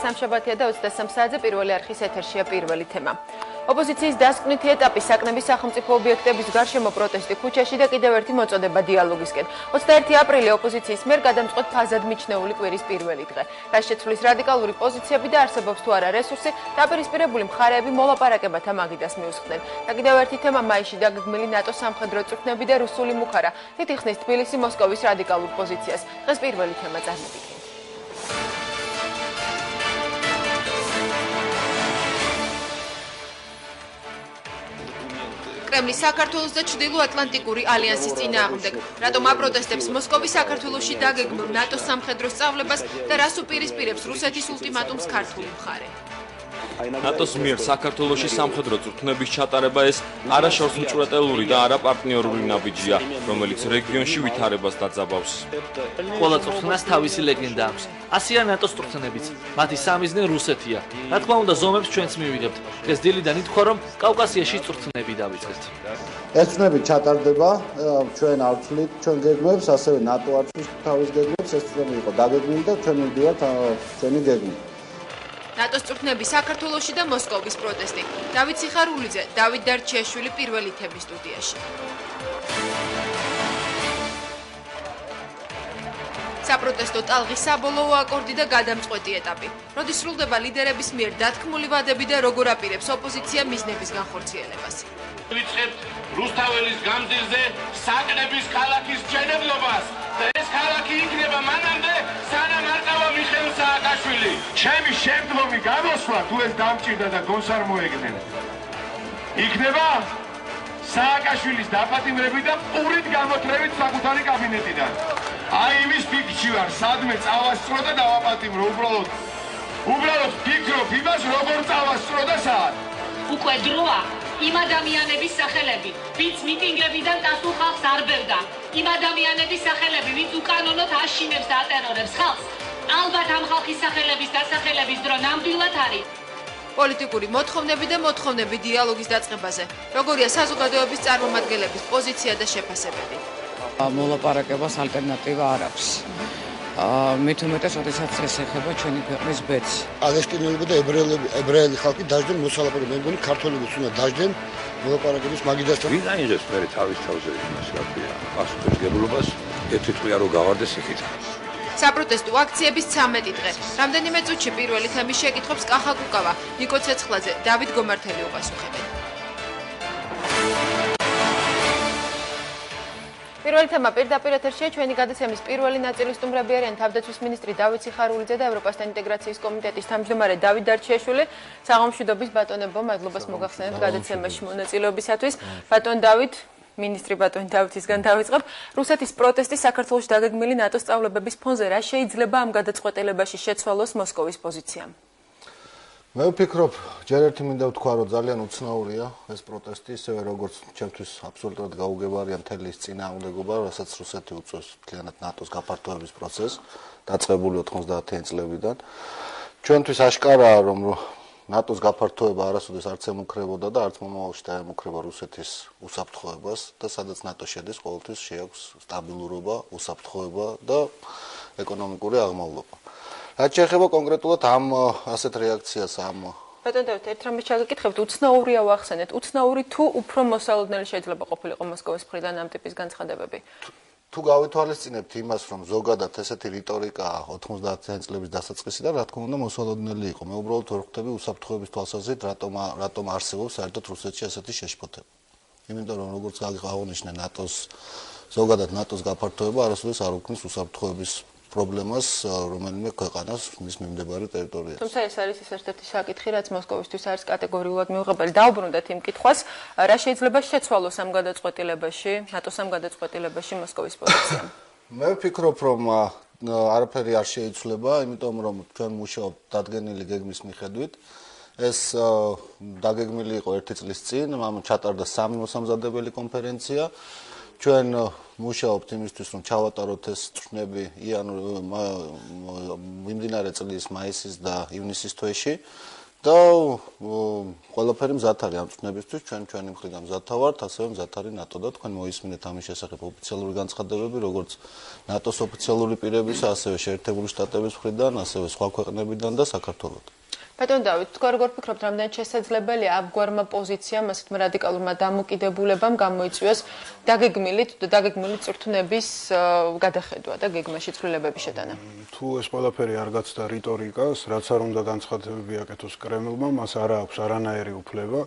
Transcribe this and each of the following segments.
სამშაბათია და 23 საათზე პირველი არხის ეთერშია პირველი თემა. ოპოზიციის დასკვნითი ეტაპი საკნების სახელმწიფო ობიექტების გარშემო პროტესტი ქუჩაში და კიდევ ერთი მოწოდება დიალოგისკენ. 21 აპრილი ოპოზიციის მიერ გადამწყვეტ ფაზად მიჩნეული კვირის პირველი დღე. რაც შეცვლის რადიკალური პოზიციები და არსებობს თუ არა რესურსი, დაპირისპირებული მხარეები მოლაპარაკებათა მაგიდას მიუსხდნენ. და კიდევ ერთი თემა მაისში დაგეგმილი ნატოს სამხედრო წვრთნები და რუსული მუხარა. თითიხსნის თბილისი მოსკოვის რადიკალურ პოზიციას. დღეს პირველი თემა წარმოგიდგენთ. კრემლის საქართველოს და ჩრდილო-ატლანტიკური ალიანსის წინააღმდეგ. რატომ აპროტესტებს მოსკოვის საქართველოში დაგეგმილ ნატოს სამხედრო სწავლებას და რას უპირისპირებს რუსეთის ულტიმატუმს ქართული მხარე? ნატოს მიერ საქართველოში სამხედრო წვრთნების ჩატარება ეს არაშორს მჭვრეტელური და არაპარტნიორული ნაბიჯია, რომელიც რეგიონში ვითარებას დაძაბავს. ყველა წვრთნას თავისი ლეგენდა აქვს. ასია ნატოს წვრთნებიც. მათი სამიზნე რუსეთია. რა თქმა უნდა, ზომებს ჩვენც მივიღებთ. დღეს დილიდან ითქვა, რომ კავკასიაში წვრთნები დავიწყეთ. ეს წვრთნები ჩატარდება, ჩვენ არ ვცვლით ჩვენ გეგმებს, ასევე ნატო არ ცვლის თავის გეგმებს, ეს წვრთნები იყო დაგეგმილი და ჩვენ მივდივართ ჩვენი გეგმით. ნატოს წვრთნები საქართველოში და მოსკოვის პროტესტი. დავით სიხარულიძე, დავით დარჩიაშვილი პირველი თემის სტუდიაში. საპროტესტო ტალღის საბოლოო აკორდი და გადამწყვეტი ეტაპი. როდის სრულდება ლიდერების მიერ დათქმული ვადები და როგორ აპირებს ოპოზიცია მიზნების განხორციელებას? ვიწყებთ რუსთაველის გამზირზე საკნების ქალაქის მშენებლობას და ეს ქალაქი იქნება მანამდე, სანამ არ ყავა მიხეილ სააკაშვილი. ჩემი შემდგომი გამოსვლა, თუ ეს დამჭირდა და გონს არ მოეგნენ, იქნება სააკაშვილის დაპატიმრებით და პურით გამოთრევით საკუთარი კაბინეტიდან. აი იმის ფიქრში ვარ, სადმე წავასწრო და დავაპატიმრო, უბრალოდ ფიქრობ იმას, როგორ წავასწრო და სად. უკვე დროა იმ ადამიანების სახელები, ვინც მიტინგებიდან დასულ ხალხს არბევდა, იმ ადამიანების სახელები, ვინც უკანონოდ აშინებს და ატერორებს ხალხს, ალბათ ამ ხალხის სახელების დასახელების დრო ნამდვილად არის. პოლიტიკური მოთხოვნები და მოთხოვნები დიალოგის დაწყებაზე. როგორია საზოგადოების წარმომადგენლების პოზიცია და შეფასებები? მოლაპარაკებას ალტერნატივა არ აქვს. მით უმეტეს, როდესაც ეს ეხება ჩვენი ქვეყნის ბედს. პალესტინელები და ებრაელი ხალხი დაждენ მოსალაპარაკებლად. მე მგონი ქართველებიც უნდა დაждენ მოლაპარაკების მაგიდასთან. ვინ აიღებს მე თავის თავზე იმას, რა ქვია, პასუხისმგებლობას ერთი თვია რო გავარდეს იქით. საპროტესტო აქციების 13 დღე. რამდენიმე წუთში პირველი თემის შეკითხვებს კახა კუკავა, ნიკო ცეცხლაძე, დავით გომართელი უპასუხებენ. პირველი თემა პირდაპირ ეთერშია. ჩვენი გადაცემის პირველი ნაწილი სტუმრები არიან თავდაცვის მინისტრი დავით სიხარულიძე და ევროპასთან ინტეგრაციის კომიტეტის თავმჯდომარე დავით დარჩიაშვილი. საღამოშვიდობის ბატონებო, მადლობას მოგახსენებთ გადაცემაში მონაწილეობისათვის. ბატონ დავით, მინისტრი ბატონი დავითისგან დავიწყებ. რუსეთის პროტესტი საქართველოში დაგეგმილი ნატოს სწავლებების ფონზე რა შეიძლება ამ გადაწყვეტილებაში შეცვალოს მოსკოვის პოზიციამ? მე ვფიქრობ, ჯერ ერთი მინდა ვთქვა, რომ ძალიან უცნაურია ეს პროტესტი, ისევე როგორც ჩემთვის აბსოლუტურად გაუგებარია მთელი ის წინააღმდეგობა, რასაც რუსეთი უწევს მთლიანად ნატოს გაფართოების პროცესს, დაწყებული 90-იან წლებიდან. ჩვენთვის აშკარაა, რომ ნატოს გაფართოება არასოდეს არც ემუქრებოდა და არც მომავალში დაემუქრება რუსეთის უსაფრთხოებას და სადაც ნატო შედის, ყოველთვის შეაქვს სტაბილურობა, უსაფრთხოება და ეკონომიკური აღმავლობა. რაც შეეხება კონკრეტულად ამ ასეთ რეაქციას ამ ბატონ დავით, ერთ რამეს ჩაგეკითხებთ, უცნაურია ვახსენეთ. უცნაური თუ უფრო მოსალოდნელი შეიძლება ყოფილიყო მოსკოვის მხრიდან ამ ტიპის განცხადებები? თუ გავითვალისწინებთ იმას, რომ ზოგადად ესეთი რიტორიკა 90-იან წლების დასაწყისიდან, რა თქმა უნდა, მოსალოდნელი იყო. მე უბრალოდ ვერ ხვდები უსაფრთხოების თვალსაზრისით, რატომ არსებობს საერთოდ რუსეთში ესეთი შეშფოთება. იმიტომ რომ როგორც აღნიშნე ზოგადად ნატოს გაფართოება არასოდეს არ უქმნის უსაფრთხოების პრობლემას რომელიმე ქვეყანას მის მიმდებარე ტერიტორიაზე. თუმცა ეს არის ერთ-ერთი საკითხი, რაც მოსკოვისთვის არის კატეგორიულად მიუღებელი. დაუბრუნდეთ იმ კითხვას, რა შეიძლება შეცვალოს ამ გადაწყვეტილებაში, ნატოს ამ გადაწყვეტილებაში მოსკოვის პოზიციამ? მე ვფიქრობ, რომ არაფერი არ შეიცვლება, იმიტომ რომ ჩვენ მუშაობთ დადგენილი გეგმის მიხედვით. ეს დაგეგმილი იყო 1 წლის წინ, ჩატარდა 3 მოსამზადებელი კონფერენცია. ჩვენ მუშაობთ იმისთვის, რომ ჩავატაროთ ეს წვრთნები მიმდინარე წლის მაისის და ივნისის თვეში და ყველაფერი მზად არის ამ წვნებისთვის, ჩვენი მხრიდან მზად ვართ, ასევე მზად არის ნატო და თქვენ მოისმინეთ ამის შესახებ ოფიციალური განცხადებები, როგორც ნატოს ოფიციალური პირებისა, ასევე შეერთებული შტატების მხრიდან, ასევე სხვა ქვეყნებიდან და საქართველოსთან. ბატონ დავით, თქვენ როგორ ფიქრობთ, რამდენად შესაძლებელია ამგვარმა პოზიციამ, ასეთმა რადიკალურმა დამოკიდებულებამ გამოიწვიოს დაგეგმილი წვრთნების გადახედვა და გეგმაში ცვლილებების შეტანა? თუ ეს ყველაფერი არ გაცდა რიტორიკას, რაც არ უნდა განცხადებები აკეთოს კრემლმა, მას არ აქვს არანაირი უფლება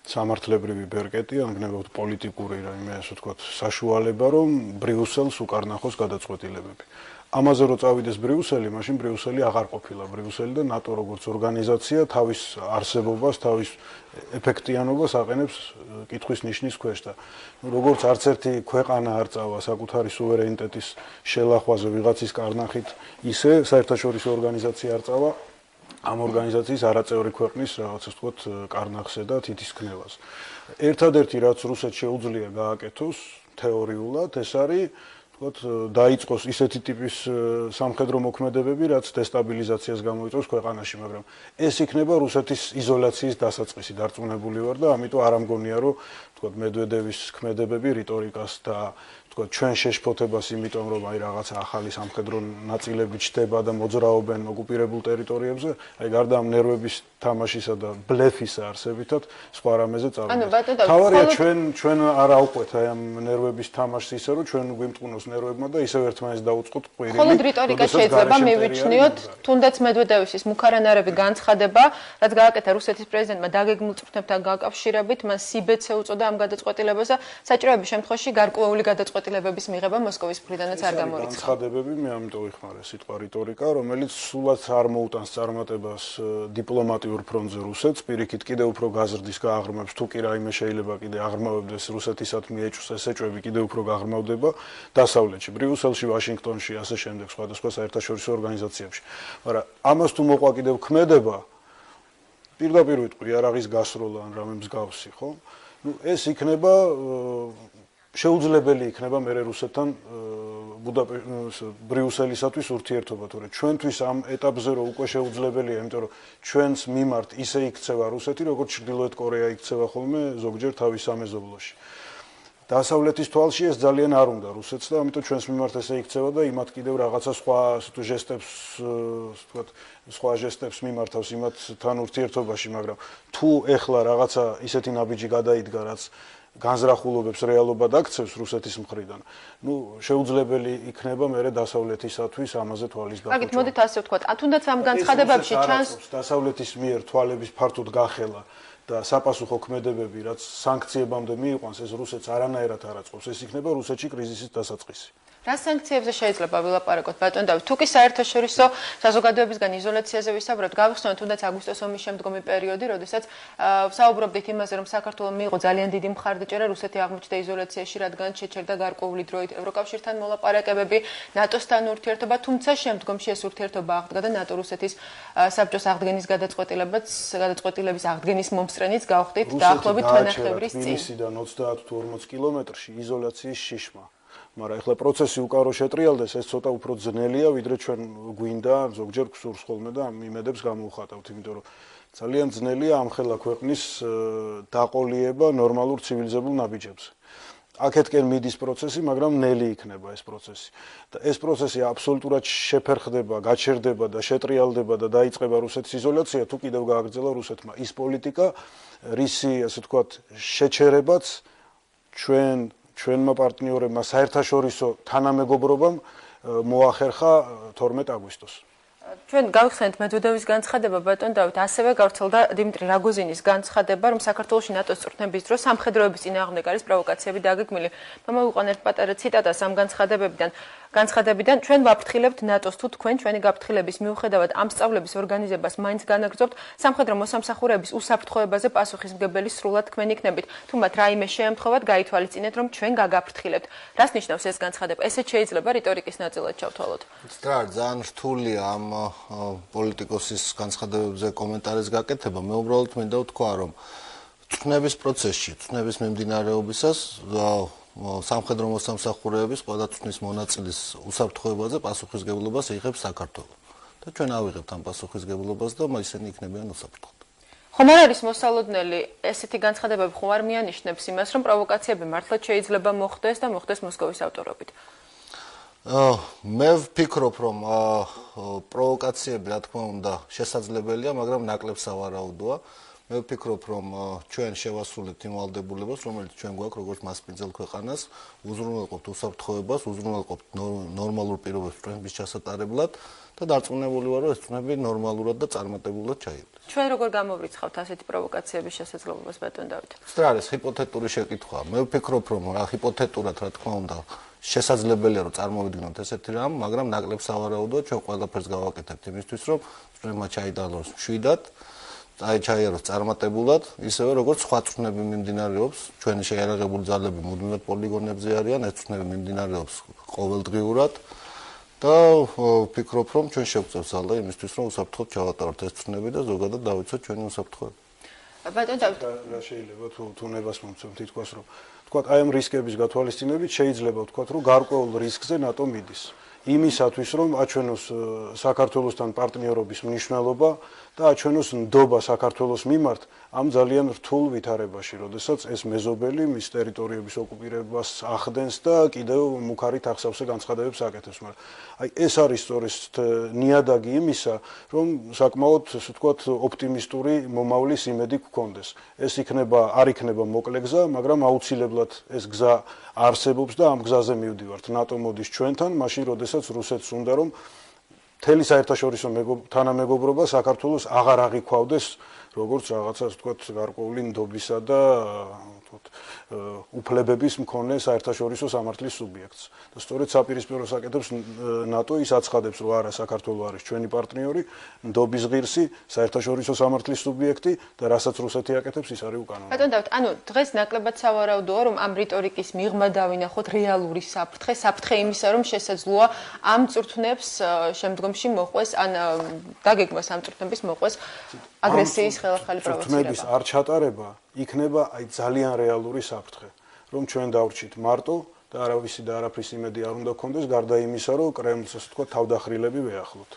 სამართლებრივი ბერკეტი, ან გნებავთ პოლიტიკური რაიმე ასე ვთქვათ, საშუალება, რომ ბრიუსელს უკარნახოს გადაწყვეტილებები. ამაზე რო წავიდეს ბრიუსელი, მაშინ ბრიუსელი აღარ ყოფილა ბრიუსელი და ნატო როგორც ორგანიზაცია თავის არსებობას, თავის ეფექტიანობას აყენებს კითხვის ნიშნის ქვეშ და როგორც არც ერთი ქვეყანა არ წავა საკუთარი სუვერენიტეტის შელახვაზე ვიღაცის კარნახით, ისე საერთაშორისო ორგანიზაცია არ წავა ამ ორგანიზაციის არაწევრი ქვეყნის რაღაცა ვთქვათ კარნახზე და თითისქნევას. ერთადერთი რაც რუსეთს შეუძლია გააკეთოს თეორიულად, ეს არის დაიწყოს ისეთი ტიპის სამხედრო მოქმედებები, რაც დესტაბილიზაციას გამოიწვევს ქვეყანაში, მაგრამ ეს იქნება რუსეთის იზოლაციის დასაწყისი, დარწმუნებული ვარ და ამიტომ არ ამგონია, რომ მედვედევის ქმედებები რიტორიკას და ჩვენ შეშფოთებას იმიტომ, რომ აი რაღაცა ახალი სამხედრო ნაწილები ჩდება და მოძრაობენ ოკუპირებულ ტერიტორიებზე, აი გარდა ამ ნერვების თამაშისა და ბლეფის არსებითად სხვა რამეზე წავიდეთ. თავარია ჩვენ არ ავყვეთ აი ამ ნერვების თამაშს ისე, რომ ჩვენ გვიმტყუნოს ნერვებმა და ისევ ერთმანეთს დაუწყოთ ყვირილი. მხოლოდ რიტორიკა შეიძლება მივიჩნიოთ, თუნდაც მედვედევის მუქარანარევი განცხადება, რაც გააკეთა რუსეთის პრეზიდენტმა დაგეგმილ წვრთნებთან გაკავშირებით, მან სიბეცე უწოდა ამ გადაწყვეტილებას და საჭიროების შემთხვევაში გარკვეული გადაწყვეტილებების მიღება მოსკოვის მხრიდანაც არ გამორიცხა. განცხადებები მე ამიტომ ვიხმარე სიტყვა რიტორიკა, რომელიც სულაც არ მოუტანს წარმატებას დიპლომატიურ ფრონტზე რუსეთს, პირიქით კიდევ უფრო გაზრდის გააღრმავებს, თუ კი რაიმე შეიძლება კიდე აღრმავებდეს რუსეთისადმი ეჭვს ეს ეჭვები კიდევ უფრო გააღრმავდება დასავლეთში, ბრიუსელში, ვაშინგტონში, ასე შემდეგ სხვადასხვა საერთაშორისო ორგანიზაციებში. მაგრამ ამას თუ მოყვა კიდევ ქმედება, პირდაპირ ვიტყვი, არ არის გასროლა ან რამე მსგავსი, ხო? ეს იქნება შეუძლებელი იქნება მე რუსეთთან ბრიუსელისათვის ურთიერთობა, თორე ჩვენთვის ამ ეტაპზე რო უკვე შეუძლებელია, იმიტომ რომ ჩვენს მიმართ ისე იქცევა რუსეთი, როგორც ჩრდილოეთ კორეა იქცევა ხოლმე ზოგჯერ თავის სამეზობლოში. დასავლეთის თვალში ეს ძალიან არ უნდა რუსეთს და ამიტომ ჩვენს მიმართ ესე იქცევა და იმათ კიდევ რაღაცა სხვა ჟესტებს მიმართავს იმათთან ურთიერთობაში, მაგრამ თუ ეხლა რაღაცა ისეთი ნაბიჯი გადაიდგა, რაც განზრახულობებს რეალობა დაქცევს რუსეთის მხრიდან. შეუძლებელი იქნება მე დასავლეთისათვის ამაზე თვალის გაყოჩვა. მაგით მოდით ასე ვთქვათ, თუნდაც ამ განცხადებებში ჩანს დასავლეთის მიერ თვალების ფართოდ გახელა და საპასუხო ქმედებები, რაც სანქციებამდე მიიყვანს, ეს რუსეთს არანაირად არ აწყობს. ეს იქნება რუსეთში კრიზისის დასაწყისი. რა სანქციებზე შეიძლება ვილაპარაკოთ, ბატონ დავით? თუ კი საერთაშორისო საზოგადოებისგან იზოლაციაზე ვისაუბრებთ, გავიხსენოთ თუნდაც აგვისტოს ომის შემდგომი პერიოდი, როდესაც საუბრობდით იმაზე, რომ საქართველოს მიიღო ძალიან დიდი მხარდაჭერა, რუსეთი აღმოჩნდა იზოლაციაში, რადგან შეჩერდა გარკვეული დროით ევროკავშირთან მოლაპარაკებები, ნატოსთან ურთიერთობა, თუმცა შემდგომში ეს ურთიერთობა აღდგა და ნატო-რუსეთის საბჭოს აღდგენის გადაწყვეტილების აღდგენის მომსწრენიც გავხდით დაახლოებით თვენახევრის წინ. თბილისიდან 30 თუ 40 კილომეტრში იზოლაციის შიშმა. მაგრამ ეხლა პროცესი უკარო შეტრიალდეს, ეს ცოტა უფრო ძნელია, ვიდრე ჩვენ გვინდა, ზოგჯერ გსურს ხოლმე და ამ იმედებს გამოვხატავთ, იმიტომ რომ ძალიან ძნელია ამ ხელა ქვეყნის დაყოლიება ნორმალურ ცივილიზებულ ნაბიჯებზე. აქეთკენ მიდის პროცესი, მაგრამ ნელი იქნება ეს პროცესი. და ეს პროცესი აბსოლუტურად შეფერხდება, გაჩერდება და შეტრიალდება და დაიწყება რუსეთის იზოლაცია, თუ კიდევ გააგრძელა რუსეთმა ის პოლიტიკა, რისი, ასე ვთქვათ, შეჩერებაც ჩვენმა პარტნიორებმა საერთაშორისო თანამეგობრობამ მოახერხა 12 აგვისტოს. ჩვენ გავიხსენეთ მედვედევის განცხადება, ბატონ დავით, ასევე გავრცელდა დიმიტრი რაგოზინის განცხადება, რომ საქართველოში ნატოს წვრთნების დროს სამხედროების წინააღმდეგ არის პროვოკაციები დაგეგმილი. მომიყვან ერთ პატარა ციტატას ამ განცხადებიდან ჩვენ ვაფრთხილებთ ნატოს, თუ თქვენ ჩვენი გაფრთხილების მიუხედავად ამ სწავლების ორგანიზებას მაინც განაგრძობთ, სამხედრო მოსამსახურეების უსაფრთხოებაზე პასუხისმგებელი სრულად თქვენ იქნებით. თუ მათ რაიმე შეემთხვევათ, გაითვალისწინეთ, რომ ჩვენ გაგაფრთხილებთ. რას ნიშნავს ეს განცხადება? ესეც შეიძლება რიტორიკის ნაწილად ჩავთვალოთ. ძალიან რთულია ამ პოლიტიკოსის განცხადებებზე კომენტარის გაკეთება. მე უბრალოდ მინდა ვთქვა, რომ წვრთნების პროცესში, წვრთნების მიმდინარეობისას სამხედრო მოსამსახურეების ყველა წვრთნის მონაწილის უსაფრთხოებაზე პასუხისმგებლობას იღებს საქართველო. და ჩვენ ავიღებთ ამ პასუხისმგებლობას და ისინი იქნებიან უსაფრთხოდ. ხომ არ არის მოსალოდნელი ესეთი განცხადებები ხომ არ მიანიშნებს იმას, რომ პროვოკაციები მართლაც შეიძლება მოხდეს და მოხდეს მოსკოვის ავტორობით? მე ვფიქრობ, რომ პროვოკაციები, რა თქმა უნდა, შესაძლებელია, მაგრამ ნაკლებ სავარაუდოა. მე ვფიქრობ, რომ ჩვენ შევასრულებთ იმ ვალდებულებას, რომელიც ჩვენ გვაქვს როგორც მასპინძელ ქვეყანას, უზრუნველყოფთ უსაფრთხოებას, უზრუნველყოფთ ნორმალურ პირობებს წვენების ჩასატარებლად და დარწმუნებული ვარ, რომ ეს წვენები ნორმალურად და წარმატებულად ჩაივლეს. ჩვენ როგორ გამოვრიცხავთ ასეთი პროვოკაციების შესაძლებლობას, ბატონ დავით? რა არის ჰიპოთეტური შეკითხვაა. მე ვფიქრობ, რომ ჰიპოთეტურად, რა თქმა უნდა, შესაძლებელია რომ წარმოვიდგინოთ ესეთი რამ, მაგრამ ნაკლებ სავარაუდოა, ჩვენ ყველაფერს გავაკეთებთ იმისთვის, რომ წვემა ჩაიდალოს მშვიდად, ჩაიაროს წარმატებულად, ისევე როგორც სხვა წვნები მიმდინარეობს, ჩვენი შეიარაღებული ძალები მუდმივად პოლიგონებზე არიან, ეს წვნები მიმდინარეობს ყოველდღიურად და ვფიქრობ, რომ ჩვენ შევწევთ ძალა იმისთვის, რომ უსაფრთხოდ ჩავატაროთ ეს წვნები და ზოგადად დავიცოთ ჩვენი უსაფრთხოება. ბატონ დავით, რა შეიძლება თუ ნებას მომცემ თითქოს რომ თქვათ აი ამ რისკების გათვალისწინებით შეიძლება ვთქვათ რომ გარკვეულ რისკზე ნატო მიდის. იმისათვის რომ აჩვენოს საქართველოსთან პარტნიორობის მნიშვნელობა და აჩვენოს ნდობა საქართველოს მიმართ ამ ძალიან რთულ ვითარებაში, როდესაც ეს მეზობელი მის ტერიტორიების ოკუპირებას ახდენს და კიდევ მუქარით ახსავსე განცხადებებს აკეთებს, მაგრამ აი ეს არის სწორედ ნიადაგი იმისა, რომ საკმაოდ ასე ვთქვათ ოპტიმისტური მომავლის იმედი გქონდეს. ეს არ იქნება მოკლე გზა, მაგრამ აუცილებლად ეს გზა არსებობს და ამ გზაზე მივდივართ. ნატო მოდის ჩვენთან, მაშინ როდესაც რუსეთს უნდა რომ მთელი საერთაშორისო თანამეგობრობა საქართველოს აღარ აღიქვავდეს როგორც რაღაცა ასე ვთქვათ გარკვეული ნდობისა და უფლებების მქონე საერთაშორისო სამართლის სუბიექტს. და სწორედ საპირისპიროს აკეთებს ნატო, ის აცხადებს, რომ არა, საქართველო არის ჩვენი პარტნიორი, ნდობის ღირსი, საერთაშორისო სამართლის სუბიექტი და რასაც რუსეთი აკეთებს, ის არის უკანონო. ბატონ დავით, ანუ დღეს ნაკლებად სავარაუდოა, რომ ამ რიტორიკის მიღმა დავინახოთ რეალური საფრთხე იმისა, რომ შესაძლოა ამ წვრთნებს შემდგომში მოყვეს, ან დაგეგმოს ამ წვრთნების მოყვეს აგრესიის ხელახალი პროვოცირება. არ ჩატარება იქნება აი ძალიან რეალური საფრთხე, რომ ჩვენ დავრჩით მარტო და არავისი და არაფრის იმედი არ უნდა გქონდეს, გარდა იმისა, რომ კრემლს ასე ვთქვათ თავდახრილები ვეახლოთ.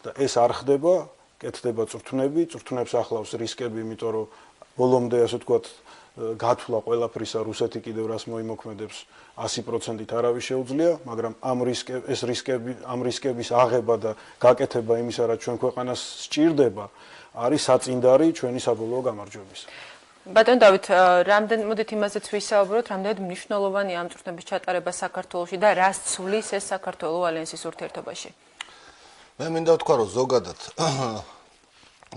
და ეს არ ხდება, კეთდება წვრთნებს ახლავს რისკები, იმიტომ რომ ბოლომდე ასე ვთქვათ გათვლა ყველაფრისა რუსეთი კიდევ რას მოიმოქმედებს 100%-ით არავის შეუძლია, მაგრამ ამ რისკების აღება და გაკეთება იმისა, რაც ჩვენ ქვეყანას სჭირდება, არის საწინდარი ჩვენი საბოლოო გამარჯვების. ბატონ დავით, მოდით იმაზეც ვისაუბროთ, რამდენად მნიშვნელოვანია ამ წვრთნების ჩატარება საქართველოში და რას ცვლის ეს საქართველოს ალიანსის ურთიერთობაში? მე მინდა ვთქვა, რომ ზოგადად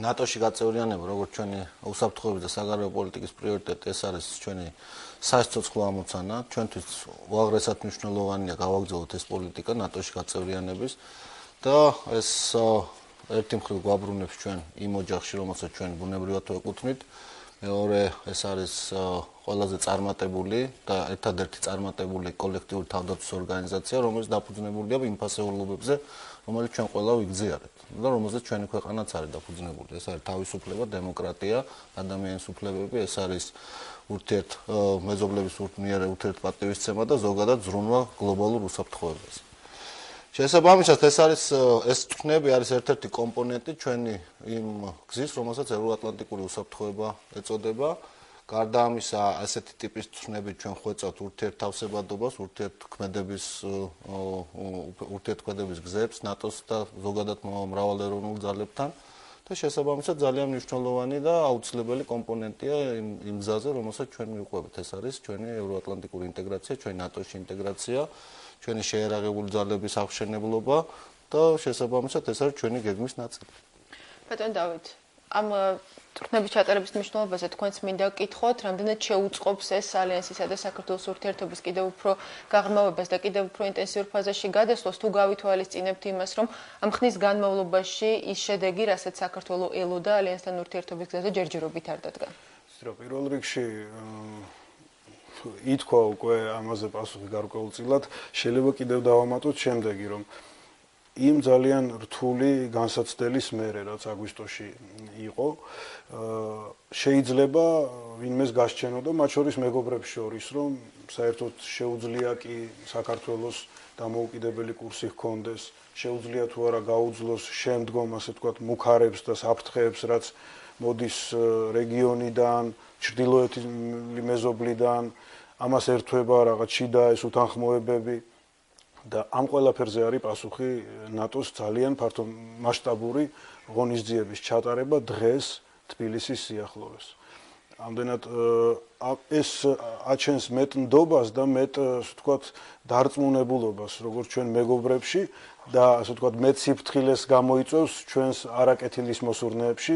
ნატოში გაწევრიანება, როგორც ჩვენი უსაფრთხოების და საგარეო პოლიტიკის პრიორიტეტი, ეს არის ჩვენი სასიცოცხლო ამოცანა. ჩვენთვის უაღრესად მნიშვნელოვანია გავაგრძელოთ ეს პოლიტიკა ნატოში გაწევრიანების და ეს ერთი მხრივ გვაბრუნებს ჩვენ იმ ოჯახში, რომელსაც ჩვენ ბუნებრივად ვეკუთვნით. მეორე, ეს არის ყველაზე წარმატებული და ერთადერთი წარმატებული კოლექტიური თავდაცვის ორგანიზაცია, რომელიც დაფუძნებულია იმ ფასეულობებზე, რომელიც ჩვენ ყველა ვიგზიარებთ და რომელზეც ჩვენი ქვეყანაც არის დაფუძნებული. ეს არის თავისუფლება, დემოკრატია, ადამიანის უფლებები, ეს არის მეზობლების მიერ ურთიერთპატივისცემა და ზოგადად ზრუნვა გლობალურ უსაფრთხოებას. შესაბამისად, ეს წვნები არის ერთ-ერთი კომპონენტი ჩვენი იმ გზის, რომელსაც ევროატლანტიკური უსაფრთხოება ეწოდება. გარდა ამისა, ასეთი ტიპის წვნები ჩვენ ხვეწავთ ურთიერთთავსებადობას, ურთიერთქმედების გზებს ნატოს და ზოგადად მრავალეროვნულ ძალებთან და შესაბამისად ძალიან მნიშვნელოვანი და აუცილებელი კომპონენტია იმ გზაზე, რომელსაც ჩვენ მივყვებით. ეს არის ჩვენი ევროატლანტიკური ინტეგრაცია, ჩვენი ნატოში ინტეგრაცია, ჩვენი შეიარაღებული ძალების აღშენებლობა და შესაბამისად ეს არის ჩვენი გეგმის ნაწილი. ბატონ დავით, ამ წვრთნების ჩატარების მნიშვნელობაზე თქვენც მინდა გკითხოთ, რამდენად შეუწყობს ეს ალიანსისა და საქართველოს ურთიერთობის კიდევ უფრო გაღრმავებას და კიდევ უფრო ინტენსიურ ფაზაში გადასვლას, თუ გავითვალისწინებთ იმას, რომ ამ ხნის განმავლობაში ის შედეგი, რასაც საქართველოს ელოდა ალიანსთან ურთიერთობის გზაზე ჯერჯერობით არ დადგა. პირველ რიგში ითქვა უკვე ამაზე პასუხი გარკვეულწილად, შეიძლება კიდევ დავამატოთ შემდეგი, რომ იმ ძალიან რთული განსაცდელის მერე, რაც აგვისტოში იყო, შეიძლება ვინმეს გასჩენოდა, მათ შორის მეგობრებს შორის, რომ საერთოდ შეუძლია კი საქართველოს დამოუკიდებელი კურსი ჰქონდეს, შეუძლია თუ არა გაუძლოს შემდგომ, ასე ვთქვათ, მუქარებს და საფრთხეებს, რაც მოდის რეგიონიდან, ჩრდილოეთის მეზობლიდან, ამას ერთვება რაღაც შიდა ეს უთანხმოებები და ამ ყველაფერზე არის პასუხი ნატოს ძალიან ფართო მასშტაბური ღონისძიების ჩატარება დღეს თბილისის სიახლოვეს. ამდენად ეს აჩენს მეტ ნდობას და მეტ, ასე ვთქვათ, დარწმუნებულობას, როგორც ჩვენ მეგობრებში და ასე ვთქვათ, მეტ სიფრთხილეს გამოიწვევს ჩვენს არაკეთილის მოსურნეებში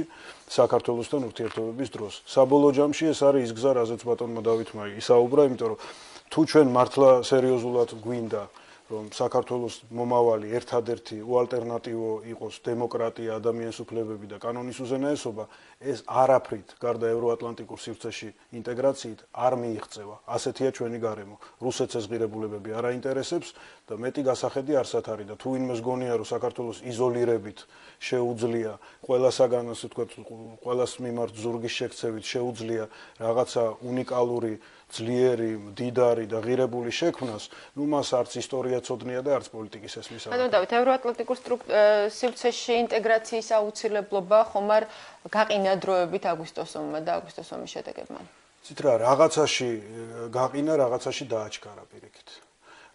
საქართველოსთან ურთიერთობების დროს. საბოლოო ჯამში ეს არის ის გზა, რაზეც ბატონმა დავითმა ისაუბრა, იმიტომ რომ თუ ჩვენ მართლა სერიოზულად გვინდა რომ საქართველოს მომავალი ერთადერთი უალტერნატივო იყოს დემოკრატია, ადამიანის უფლებები და კანონის უზენაესობა, ეს არაფრით გარდა ევროატლანტიკურ სივრცეში ინტეგრაციით არ მიიღწევა. ასეთია ჩვენი გარემო. რუსეთს ეს ღირებულებები არ აინტერესებს და მეტი გასახედი არსად არის და თუ ვინმეს გონია რომ საქართველოს იზოლირებით შეუძლია ყველასაგან, ასე ვთქვათ, ყველას მიმართ ზურგის შექცევით შეუძლია რაღაცა უნიკალური ძლიერი, მდიდარი და ღირებული შექმნას, ნუ მას არც ისტორია ცოდნია და არც პოლიტიკის ესმის არ. ბატონო დავით, ევროატლანტიკურ სივრცეში ინტეგრაციის აუცილებლობა ხომ არ გაყინა დროებით აგვისტოს ომმა და აგვისტოს ომის შედეგებმა? ცით რა, რაღაცაში გაყინა, რაღაცაში დააჩქარა პირიქით.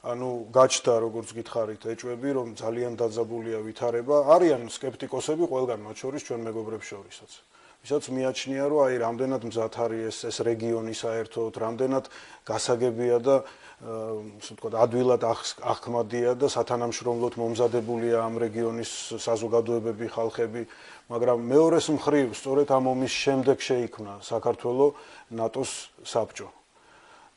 ანუ გაჩნდა, როგორც გითხარით, ეჭვები, რომ ძალიან დაძაბულია ვითარება, არიან სკეპტიკოსები ყველგან, მათ შორის ჩვენ მეგობრებს შორისაც. ვისაც მიაჩნია, რომ აი რამდენად მზად არის ეს რეგიონი საერთოდ, რამდენად გასაგებია და ასე ვთქვათ, ადვილად აღქმადია და სათანამშრომლოდ მომზადებულია ამ რეგიონის საზოგადოებები, ხალხები, მაგრამ მეორეს მხრივ, სწორედ ამ ომის შემდეგ შეიქმნა საქართველოს ნატოს საბჭო.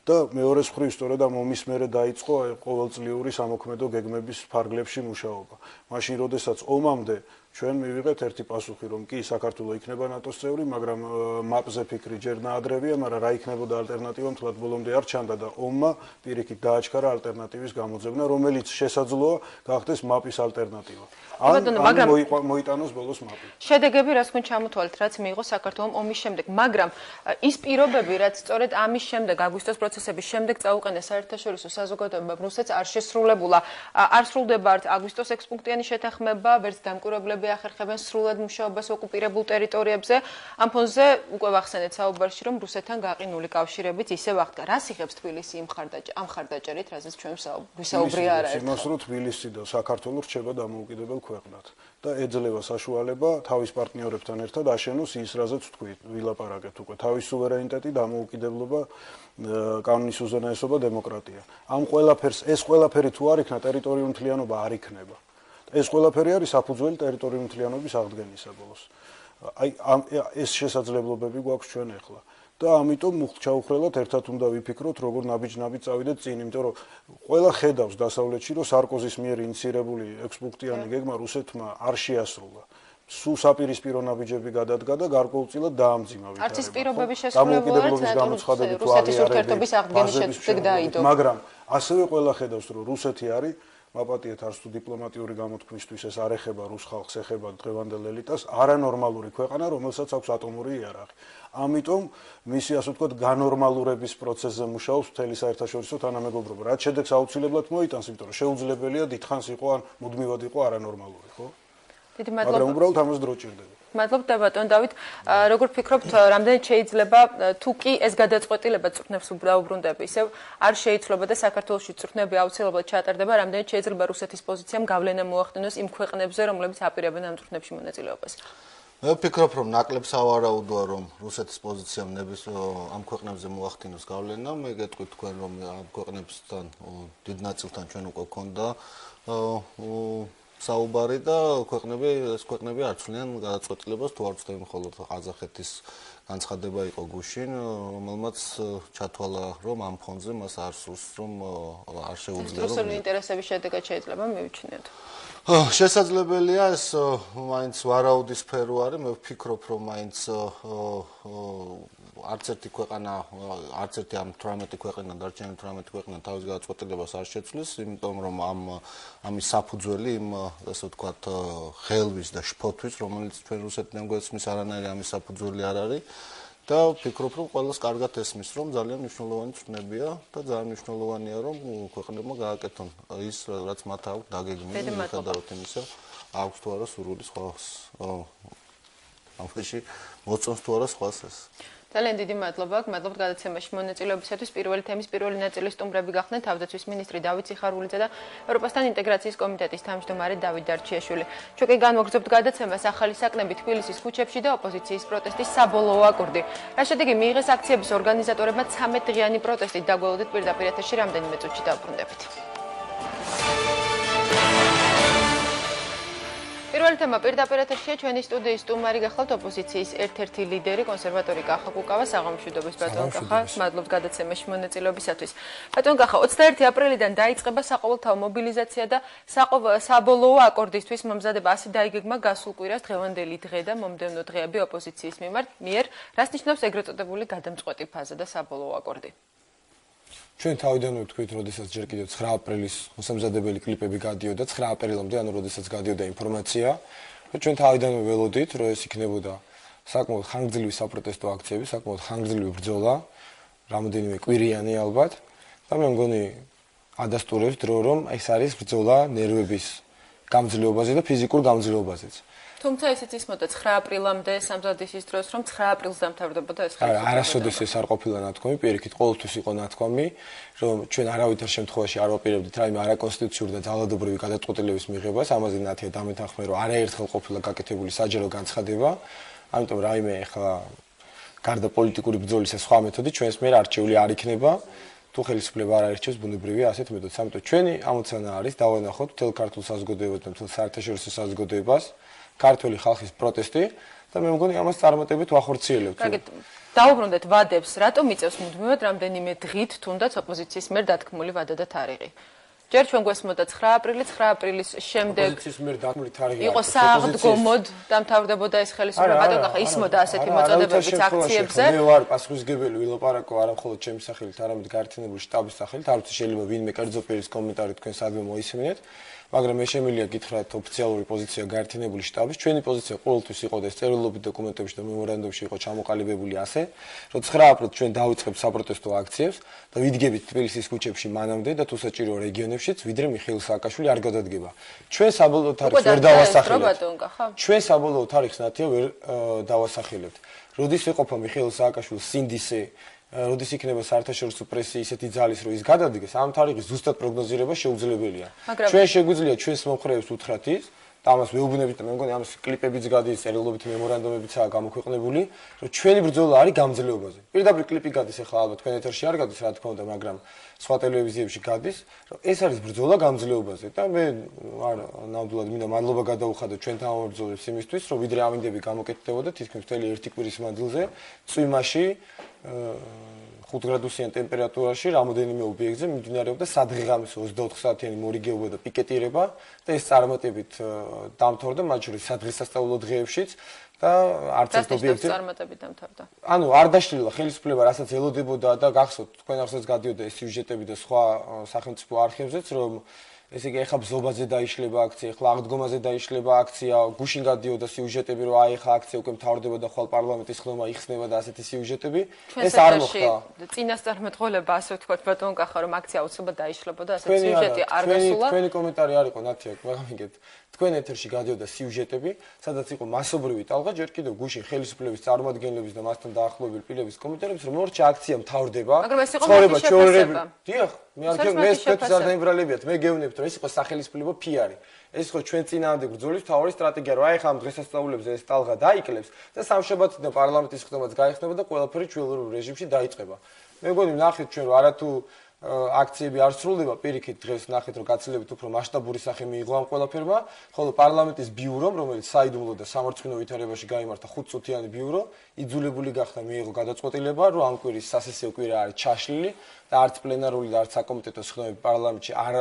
და მეორეს მხრივ, სწორედ ამ ომის მერე დაიწყო ყოველწლიური სამოქმედო გეგმების ფარგლებში მუშაობა. მაშინ, როდესაც ომამდე ჩვენ მივიღეთ ერთი პასუხი, რომ კი საქართველოს იქნება ნატოს წევრი, მაგრამ მაპზე ფიქრი ჯერ ნაადრევია, მაგრამ რა იქნებოდა ალტერნატივა, მთლად ბოლომდე არ ჩანდა და ომმა პირიქით დააჩქარა ალტერნატივის გამოძებნა, რომელიც შესაძლოა გახდეს მაპის ალტერნატივა. ან მოიტანოს ბოლოს მაპი. შედეგები რას თქვენ ჩამოთვალეთ, რაც მიიღო საქართველოს ომის შემდეგ, მაგრამ ის პირობები, რაც სწორედ ამის შემდეგ, აგვისტოს პროცესების შემდეგ წაუყენეს საერთაშორისო საზოგადოებამ რუსეთს არ შესრულებულა, არ სრულდება არც აგვისტოს 6 პუნქტიანი შეთანხმება, ვერც დამკვირვებლები ახერხებენ სრულად მუშაობას ოკუპირებულ ტერიტორიებზე. ამ ფონზე უკვე ვახსენეთ საუბარში, რომ რუსეთთან გაყინული კავშირებიც ისევ აღდგა. რას იღებს თბილისი ამ ხარდაჭერით, რაზეც ჩვენ ვისაუბრია არაერთხელ? იმას, რომ თბილისი და საქართველო რჩება დამოუკიდებელ ქვეყნად და ეძლევა საშუალება თავის პარტნიორებთან ერთად აშენოს ის, რაზეც ვთქვით, ვილაპარაკეთ უკვე, თავის სუვერენიტეტი, დამოუკიდებლობა, კანონის უზენაესობა, დემოკრატია. ამ ყველაფერს, ეს ყველაფერი თუ არ იქნა, ტერიტორიული მთლიანობა არ იქნება. ეს ყველაფერი არის საფუძველი ტერიტორიული მთლიანობის აღდგენისა ბოლოს. აი ეს შესაძლებლობები გვაქვს ჩვენ ახლა. და ამიტომ ჩაუხრელად ერთად უნდა ვიფიქროთ, როგორ ნაბიჯ-ნაბიჯ წავიდეთ წინ, იმიტომ რომ ყველა ხედავს დასავლეთში, რომ სარკოზის მიერ ინიციირებული 6 პუნქტიანი გეგმა რუსეთმა არ შეასრულა. სულ საპირისპირო ნაბიჯები გადადგა და გარკვეულწილად დაამძიმა ვითარება. არც ის პირობები შესრულებულა, რუსეთის ურთიერთობის აღდგენის შედეგი დაიდო. მაგრამ ასევე ყველა ხედავს, რომ რუსეთი არის მაპატიეთ არც თუ დიპლომატიური გამოთქმისთვის ეს არ ეხება რუს ხალხს, ეხება დღევანდელ ელიტას, არანორმალური ქვეყანა, რომელსაც აქვს ატომური იარაღი. ამიტომ მისი, ასე ვთქვათ, განორმალურების პროცესზე მუშაობს მთელი საერთაშორისო თანამეგობრობა. რაც შედეგს აუცილებლად მოიტანს, იმიტომ რომ შეუძლებელია დიდხანს იყო ან მუდმივად იყო არანორმალური, ხო? დიდი მაგრამ მადლობა. უბრალოდ ამას დრო ჭირდება. მადლობთ ბატონ დავით. როგორ ფიქრობთ, რამდენად შეიძლება თუ კი ეს გადაწყვეტილება წვრთნებს დაუბრუნდები, ისევ არ შეიცვლება და საქართველოში წვრთნები აუცილებლად ჩატარდება, რამდენად შეიძლება რუსეთის პოზიციამ გავლენა მოახდინოს იმ ქვეყნებზე, რომლებიც აპირებენ ამ წვრთნებში მონაწილეობას? მე ვფიქრობ, რომ ნაკლებ სავარაუდოა, რომ რუსეთის პოზიციამ ამ ქვეყნებზე მოახდინოს გავლენა. მე გეტყვით თქვენ, რომ ამ ქვეყნებთან დიდ ნაწილთან ჩვენ უკვე გვქონდა საუბარი და ეს ქვეყნები არ ცვლიან გადაწყვეტილებას, თუ არ ვცდები მხოლოდ ყაზახეთის განცხადება იყო გუშინ, რომელმაც ჩათვალა, რომ ამ ფონზე მას არ სურს, რომ არ შეუძლია რომ რუსული ინტერესების შედეგად შეიძლება მივიჩნიოთ. შესაძლებელია ეს მაინც ვარაუდის სფერო არის, მე ვფიქრობ, რომ მაინც არც ერთი ქვეყანა, არც ერთი ამ 18 ქვეყანა, დარჩენილი 18 ქვეყანა თავის გადაწყვეტილებას არ შეცვლის, იმიტომ რომ ამის საფუძველი იმ, ასე ვთქვათ, ხელვის და შფოთვის, რომელიც ჩვენ რუსეთიდან გვესმის, არანაირი ამის საფუძველი არ არის. და ვფიქრობ, რომ ყველას კარგად ესმის, რომ ძალიან მნიშვნელოვანი წვრთნებია და ძალიან მნიშვნელოვანია, რომ ქვეყნებმა გააკეთონ ის, რაც მათ აქვს დაგეგმილი, მიუხედავად იმისა, აქვს თუ არა სურვილი სხვას ამაში მოწონს თუ არა სხვას ეს. ძალიან დიდი მადლობა. მადლობთ გადაცემაში მონაწილეობისათვის. პირველი თემის პირველი ნაწილის სტუმრები გახდნენ თავდაცვის მინისტრი დავით სიხარულიძე და ევროპასთან ინტეგრაციის კომიტეტის თავმჯდომარე დავით დარჩიაშვილი. ჩვენ კი განვაგრძობთ გადაცემას ახალი საკნები თბილისის ქუჩებში და ოპოზიციის პროტესტის საბოლოო აკორდი. რა შედეგი მიიღეს აქციების ორგანიზატორებმა 13 დღიანი პროტესტით დაგველოდეთ პირდაპირ ეთერში რამდენიმე წუთში დავბრუნდებით. პირველი თემა პირდაპირ ეთერშია ჩვენი სტუდიის სტუმარი გახლავთ ოპოზიციის ერთ-ერთი ლიდერი კონსერვატორი კახა კუკავა საღამოშვიდობის ბატონ კახა მადლობთ გადაცემაში მონაწილეობისათვის. ბატონ კახა 21 აპრილიდან დაიწყება საყოველთაო მობილიზაცია და საბოლოო აკორდისთვის მომზადება ასე დაიგეგმა გასულ კვირას დღევანდელი დღე და მომდევნო დღეები ოპოზიციის მიერ რას ნიშნავს ეგრეთ წოდებული გადამწყვეტი ფაზა და საბოლოო აკორდი? ჩვენ თავიდანვე ვთქვით, როდესაც ჯერ კიდევ 9 აპრილის მოსამზადებელი კლიპები გადიოდა, 9 აპრილამდე, ანუ როდესაც გადიოდა ინფორმაცია, ჩვენ თავიდანვე ველოდით, რომ ეს იქნებოდა საკმაოდ ხანგრძლივი საპროტესტო აქციები, საკმაოდ ხანგრძლივი ბრძოლა, რამოდენიმე კვირიანი ალბათ, და მე მგონი ადასტურებს დრო, რომ ეს არის ბრძოლა ნერვების გამძლეობაზე და ფიზიკურ გამძლეობაზეც. თუმცა ისიც ისმოდა 9 აპრილამდე სამზადისის ის დროს, რომ 9 აპრილს დამთავრდებოდა ეს ხელისუფლება. არასოდეს ეს არ ყოფილა ნათქვამი, პირიქით ყოველთვის იყო ნათქვამი, რომ ჩვენ არავითარ შემთხვევაში არ ვაპირებდით რაიმე არაკონსტიტუციური და ძალადობრივი გადაწყვეტილების მიღებას, ამაზე ნათია დამეთანხმე, რომ არაერთხელ ყოფილა გაკეთებული საჯარო განცხადება, ამიტომ რაიმე ახლა გარდა პოლიტიკური ბრძოლისა სხვა მეთოდი ჩვენს მიერ არჩეული არ იქნება. თუ ხელისუფლება არ არჩევს ბუნებრივია ასეთ მეთოდს. ამიტომ ჩვენი ამოცანა არის დავანახოთ მთელ ქართულ საზოგადოებას და მთელ საერთაშორისო საზოგადოებას ქართული ხალხის პროტესტი და მე მგონი ამას წარმატებით ვახორციელებთ. დაუბრუნდეთ ვადებს, რატომ იწევს მუდმივად რამდენიმე დღით თუნდაც ოპოზიციის მიერ დათქმული ვადა და თარიღი? ჯერ ჩვენ გვესმოდა 9 აპრილი, 9 აპრილის შემდეგ ოპოზიციის მიერ დათქმული თარიღი იყო სააღდგომოდ დამთავრდებოდა ეს ხელისუფლება, ბატონ კახა ისმოდა ასეთი მოწოდებებიც აქციებზე. მე ვარ პასუხისმგებელი ვილაპარაკო არა მხოლოდ ჩემი სახელით, არამედ გაერთიანებული შტაბის სახელით, არც შეიძლება ვინმე კერძო პირის კომენტარი თქვენ სადმე მოისმინეთ. მაგრამ მე შემიძლია გითხრათ ოფიციალური პოზიცია გაერთიანებული შტაბის. ჩვენი პოზიცია ყოველთვის იყო და ეს წერილობით დოკუმენტებში და მემორანდუმში იყო ჩამოყალიბებული ასე, რომ 9 აპრილს ჩვენ დავიწყებთ საპროტესტო აქციებს და ვიდგებით თბილისის ქუჩებში მანამდე და თუ საჭირო რეგიონებშიც, ვიდრე მიხეილ სააკაშვილი არ გადადგება. ჩვენ საბოლოო თარიღს ვერ დავასახელებთ. ჩვენ საბოლოო თარიღს ნათია ვერ დავასახელებთ. როდის ეყოფა მიხეილ სააკაშვილის სინდისე როდის იქნება საერთაშორისო პრესი ისეთი ძალის, რომ ის გადადგეს, ამ თარიღის ზუსტად პროგნოზირება შეუძლებელია. ჩვენ შეგვიძლია ჩვენს მომხრეებს უთხრათ ის და ამას ვეუბნებით და მე მგონი ამის კლიპებიც გადის, წერილობით მემორანდუმებიცაა გამოქვეყნებული, რომ ჩვენი ბრძოლა არის გამძლეობაზე. პირდაპირ კლიპი გადის ახლა ალბათ თქვენ ეთერში არ გადის, რა თქმა უნდა, მაგრამ სხვა ტელევიზიებში გადის, რომ ეს არის ბრძოლა გამძლეობაზე და მე ნამდვილად მინდა მადლობა გადაუხადო ჩვენ თანამებრძოლებს იმისთვის, რომ ვიდრე ამინდები გამოკეთდებოდა თითქმის მთელი ერთი კვირის მანძილზე წვიმაში 5 გრადუსიან ტემპერატურაში რამოდენიმე ობიექტზე მიმდინარეობდა სადღეღამისო 24 საათიანი მორიგეობა და პიკეტირება და ეს წარმატებით დამთავრდა მათ შორის სადღესასწაულო დღეებშიც და არც ერთ ობიექტზე წარმატებით დამთავრდა. ანუ არ დაშლილა ხელისუფლება რასაც ელოდებოდა და გახსოვთ თქვენ ახსოვს გადიოდა ეს სიუჟეტები და სხვა სახელმწიფო არქივზეც რომ ესე იგი ეხა ბზობაზე დაიშლება აქცია, ეხლა აღდგომაზე დაიშლება აქცია, გუშინ გადიოდა სიუჟეტები, რომ აი ეხა აქცია უკვე მთავრდება და ხვალ პარლამენტის ხდომა იხსნება და ასეთი სიუჟეტები. ეს არ მოხდა. წინასწარმეტყველება, ასე ვთქვათ, ბატონ კახა, რომ აქცია აუცილებლად დაიშლებოდა, ასეთი სიუჟეტი არ გასულა. თქვენი კომენტარი არ იყო ნათია, მაგამიგეთ. თქვენ ეთერში გადიოდა სიუჟეტები, სადაც იყო მასობრივი ტალღა, ჯერ კიდევ გუშინ ხელისუფლების წარმომადგენლების და მასთან დაახლოებული პირების კომენტარებს, რომ მორჩა აქცია მთავრდება. მაგრამ ეს იყო მათი შეფასება. დიახ, მე თქვენთვის არ დაიმბრალებიათ, მე გეუბნებთ, რომ ეს იყო სახელისუფლებო PR-ი. ეს იყო ჩვენ წინააღმდეგ ბრძოლის მთავარი სტრატეგია, რომ აი ხა ამ დღესასწაულებზე ეს ტალღა დაიკლებს და სამშაბათიდან პარლამენტის ხდომაც გაიხსნება და ყველაფერი ჩვეულებრივ რეჟიმში დაიწყება. მე მგონი ნახეთ ჩვენ რომ არათუ აქციები არ სრულდება, პირიქით დღეს ნახეთ რომ გაცილებით უფრო მასშტაბური სახე მიიღო ამ ყველაფერმა, ხოლო პარლამენტის ბიურომ, რომელიც საიდუმლო და სამართლიანო ვითარებაში გაიმართა 5 წუთიანი ბიურო, იძულებული გახდა მიიღო გადაწყვეტილება, რომ ამ კვირის სასესიო კვირა არის ჩაშლილი და არც პლენარული და არც საკომიტეტო სხდომები პარლამენტში არ